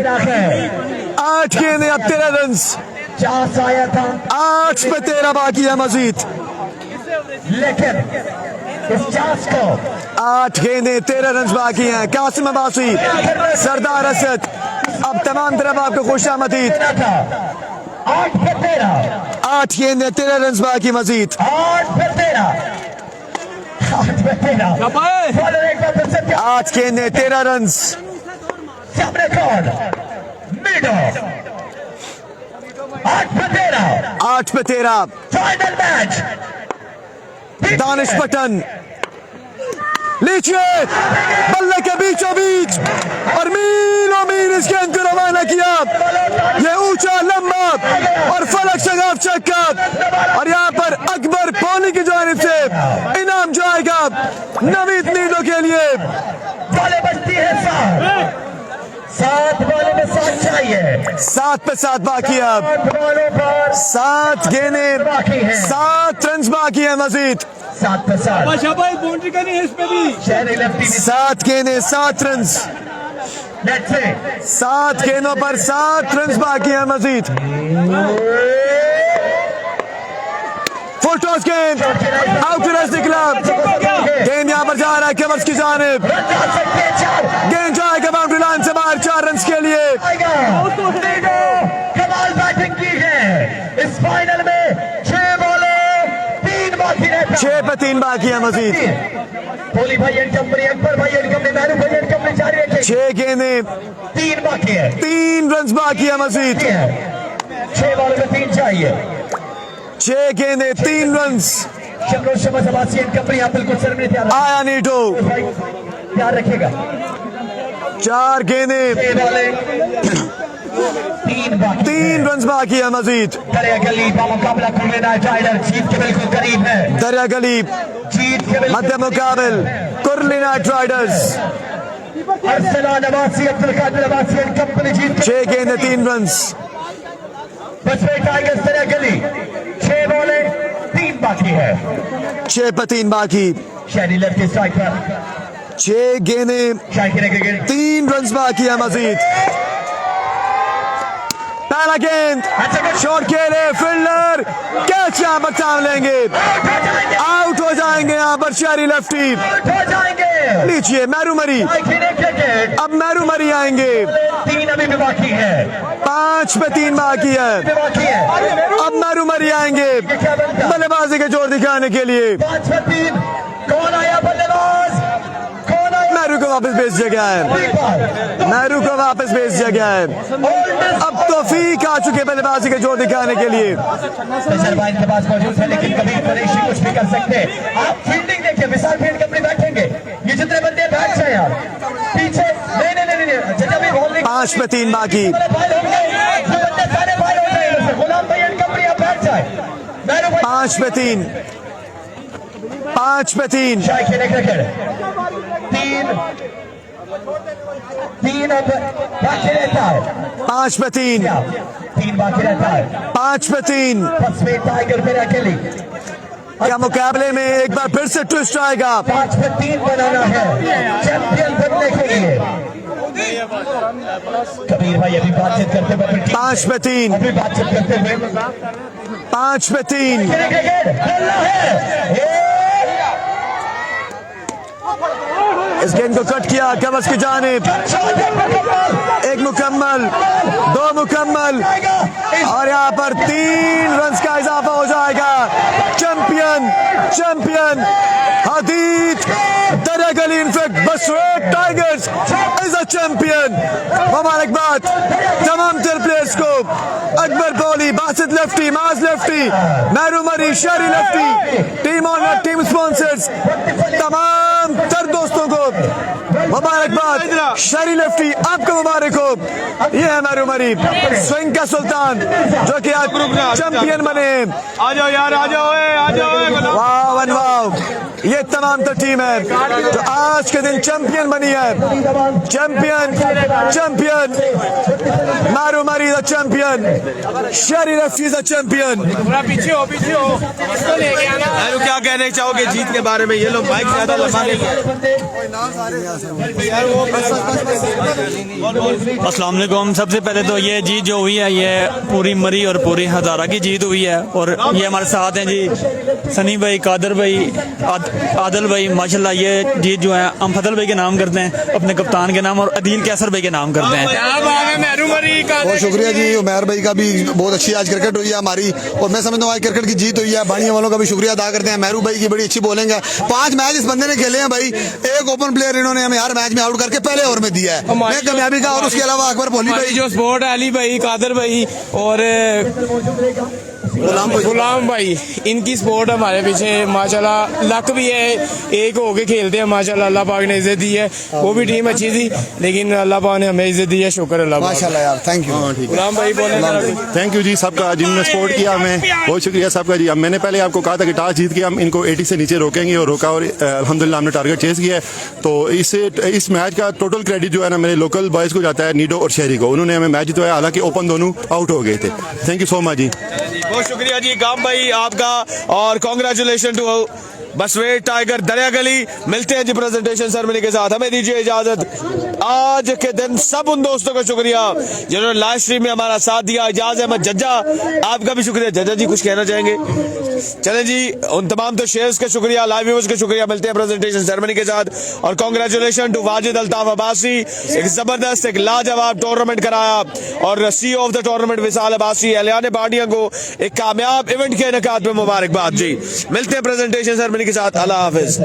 8 गेंदें, अब 13 रन। चांस आया था, 8 पे 13 बाकी है मजीद। लेकिन इस चांस को 8 गेंदें, 13 रन बाकी हैं। कासिम अब्बासी, सरदार असद, अब तमाम तरफ आपको खुश आमदीद। 8 पे 13। 8 गेंदें, 13 रन बाकी मजीद। 8 पे 13। 8 पे 13। बॉलर एक बार फिर से 8 गेंदें, 13 रन। सामने कौन, नीडो। 8 पे 13। 8 पे 13। Final match. दानिश पटन लीजिए बल्ले के बीचों बीच और मीलों मील इस गेंद को रवाना किया। ये ऊंचा लंबा और फलक शगाफ छक्का और यहाँ पर अकबर पौनी की जानिब से इनाम जाएगा नवीद नीडो के लिए। बॉलें बजती है 7 बॉलों में 7 चाहिए। 7 पे 7 बाकी है अब। 7 बॉलों पर 7 गेंदें 7 रन बाकी है मजीद। 7 पे 7 शाबाश बाउंड्री करनी है इस पे भी। शहरी लेफ्टी 7 गेंदें 7 रन। नेट से 7 गेंदों पर 7 रन बाकी है मजीद। फुल टॉस गेंद आउट रन निकला। गेंद यहाँ पर जा रहा है कवर्स की जानिब। गेंद जाएगा बाउंड्री लाइन से बाहर 4 रन के लिए। कमाल बैटिंग की है इस फाइनल में। 6 बॉलें 3 बाकी रहता। 6 पे 3 बाकी है मजीद। कोहली भाई एंड कंपनी, अकबर भाई एंड कंपनी, महरू भाई एंड कंपनी जारी रखे। 6 गेंदें 3 बाकी है। 3 रन बाकी है मजीद। 6 बॉलों में 3 चाहिए। 6 गेंदें 3 रन। शमरोज शमस अब्बासी एंड कंपनी आप बिल्कुल सर में तैयार आया नीडो। भाई तैयार रखेगा। 4 गेंदें 6 बॉलें 3 बाकी। 3 रन बाकी है मजीद। दरिया गली का मुकाबला खुले नाइट राइडर जीत के बिल्कुल करीब है। दरिया गली जीत के बिल्कुल मध्य मुकाबल Kurli knight riders. Arsalan Abbasi Abdul Qadir Abbasi and company जीत 6 गेंदें 3 रन। बसवे टाइगर्स दरिया गली 6 बॉलें 3 बाकी है। 6 पे 3 बाकी। शहरी लेफ्ट स्ट्राइक पर 6 गेंदें शाकिर क्रिकेट 3 रन बाकी है मजीद। पहला गेंद शॉट खेले फील्डर कैच यहाँ पर थाम लेंगे। आउट हो जाएंगे यहाँ पर शहरी लेफ्टी। हो जाएंगे। लीजिए मैरू मरी। क्रिकेट अब मैरू मरी आएंगे। 3 अभी भी बाकी है। 5 पे 3 बाकी है। बाकी है। अब मैरू मरी आएंगे बल्लेबाजी के जोर दिखाने के लिए। 5 पे 3 कौन आया बल्लेबाज? कौन आया? मैरू को वापस भेज दिया गया है। मैरू को वापस भेज दिया गया है। अब तौफीक आ चुके बल्लेबाजी के जोर दिखाने के लिए। भाई के पास मौजूद है लेकिन कभी परेशानी कुछ भी कर सकते हैं। आप फील्डिंग देखिए विशाल फील्ड कंपनी बैठेंगे। ये जितने बंदे बैठ जाए यार पीछे नहीं जब भी बॉल 5 पे 3 बाकी। सारे फाइल हो जाए। गुलाम भाई एंड कंपनी आप बैठ जाए। 5 पे 3। 5 पे 3। तीन अब बाकी रहता है। 5 पे 3। 3 बाकी रहता है। 5 पे 3। बसवे टाइगर पे अकेली। क्या मुकाबले में एक बार फिर से ट्विस्ट आएगा? 5 पे 3 बनाना है चैंपियन बनने के लिए। कबीर भाई अभी बातचीत करते हुए 5 पे 3। अभी बातचीत करते हुए 5 पे 3। इस गेंद को कट किया कवर्स की जानिब। 1 मुकम्मल 2 मुकम्मल और यहाँ पर 3 रन का इजाफा हो जाएगा। Champion Hadeed Darya Gali in fact Basway tigers is a champion. मुबारकबाद तमाम तर प्लेयर्स को। Akbar Pauli, Basit lefty, Maaz lefty, Mairu Mari, Shehri lefty, team owner, team sponsors, तमाम तर दोस्तों को मुबारकबाद। शहरी लेफ्टी आपको मुबारक हो। ये है मैरू मरी स्विंग का सुल्तान जो कि आज चैंपियन बने। आ जाओ यार आ जाओ वाह वन वाह। ये तमाम तो टीम है जो आज के दिन चैंपियन बनी है। चैंपियन मैरू मरी द चैंपियन। शहरी लेफ्टी द चैंपियन। पीछे हो मैरू क्या कहने चाहोगे जीत के बारे में? ये लोग बाइक ज्यादा लंबा अस्सलाम वालेकुम। सबसे पहले तो ये जीत जो हुई है ये पूरी मरी और पूरी हजारा की जीत हुई है। और ये हमारे साथ हैं जी सनी भाई, कादर भाई, आदिल भाई। माशाल्लाह ये जीत जो है हम फजल भाई के नाम करते हैं, अपने कप्तान के नाम, और अदील कैसर भाई के नाम करते हैं। बहुत शुक्रिया जी। उमैर भाई का भी बहुत अच्छी आज क्रिकेट हुई है हमारी, और मैं समझता हूँ आज क्रिकेट की जीत हुई है। बानिया वालों का भी शुक्रिया अदा करते हैं। महरू भाई की बड़ी अच्छी बॉलिंग है। 5 मैच इस बंदे ने खेले हैं भाई। एक ओपन प्लेयर इन्होंने हमें हर मैच में आउट करके पहले ओवर में दिया है। मैं कामयाबी का। और उसके अलावा अकबर पौली भाई जो स्पोर्ट अली भाई, कादर भाई और गुलाम भाई इनकी सपोर्ट हमारे पीछे माशाल्लाह, लक भी है, एक होके खेलते हैं माशाल्लाह, अल्लाह पाक ने इज्जत दी है। वो भी टीम अच्छी थी लेकिन अल्लाह पाक ने हमें इज्जत दी है, शुक्र अल्लाह पाक। माशाल्लाह यार, थैंक यू। गुलाम भाई बोले थैंक यू जी सबका, जिन्होंने सपोर्ट किया हमें, बहुत शुक्रिया सबका जी। अब मैंने पहले आपको कहा था कि टॉस जीत के हम इनको 80 से नीचे रोकेंगे और रोका, और अल्हम्दुलिल्लाह हमने टारगेट चेस किया है। तो इस मैच का टोटल क्रेडिट जो है ना मेरे लोकल बॉयज़ को जाता है, नीडो और शहरी को। उन्होंने हमें मैच जितवाया, हालांकि ओपन दोनों आउट हो गए थे। थैंक यू सो मच जी। बहुत शुक्रिया जी गाम भाई आपका, और कॉन्ग्रेचुलेशन टू बसवेट टाइगर दरिया गली। मिलते हैं जी प्रेजेंटेशन सेरेमनी के साथ, हमें दीजिए इजाजत। आज के दिन सब उन दोस्तों का शुक्रिया जिन्होंने लाइव स्ट्रीम में हमारा साथ दिया। इजाज अहमद जज्जा, आपका भी शुक्रिया। जज्जा जी कुछ कहना चाहेंगे? चलें जी, उन तमाम तो शेयर्स के शुक्रिया, लाइव व्यूअर्स के शुक्रिया। मिलते हैं प्रेजेंटेशन सेरेमनी के साथ, और कांग्रेचुलेशन टू वाजिद अल्ताफ अब्बासी। एक जबरदस्त, एक लाजवाब टूर्नामेंट कराया, और CEO of the tournament Vishal Abbasi, Allianz Wadia को एक कामयाब इवेंट के इनेकाद में मुबारकबाद जी। मिलते हैं प्रेजेंटेशन सेरेमनी के साथ, अल्लाह हाफिज।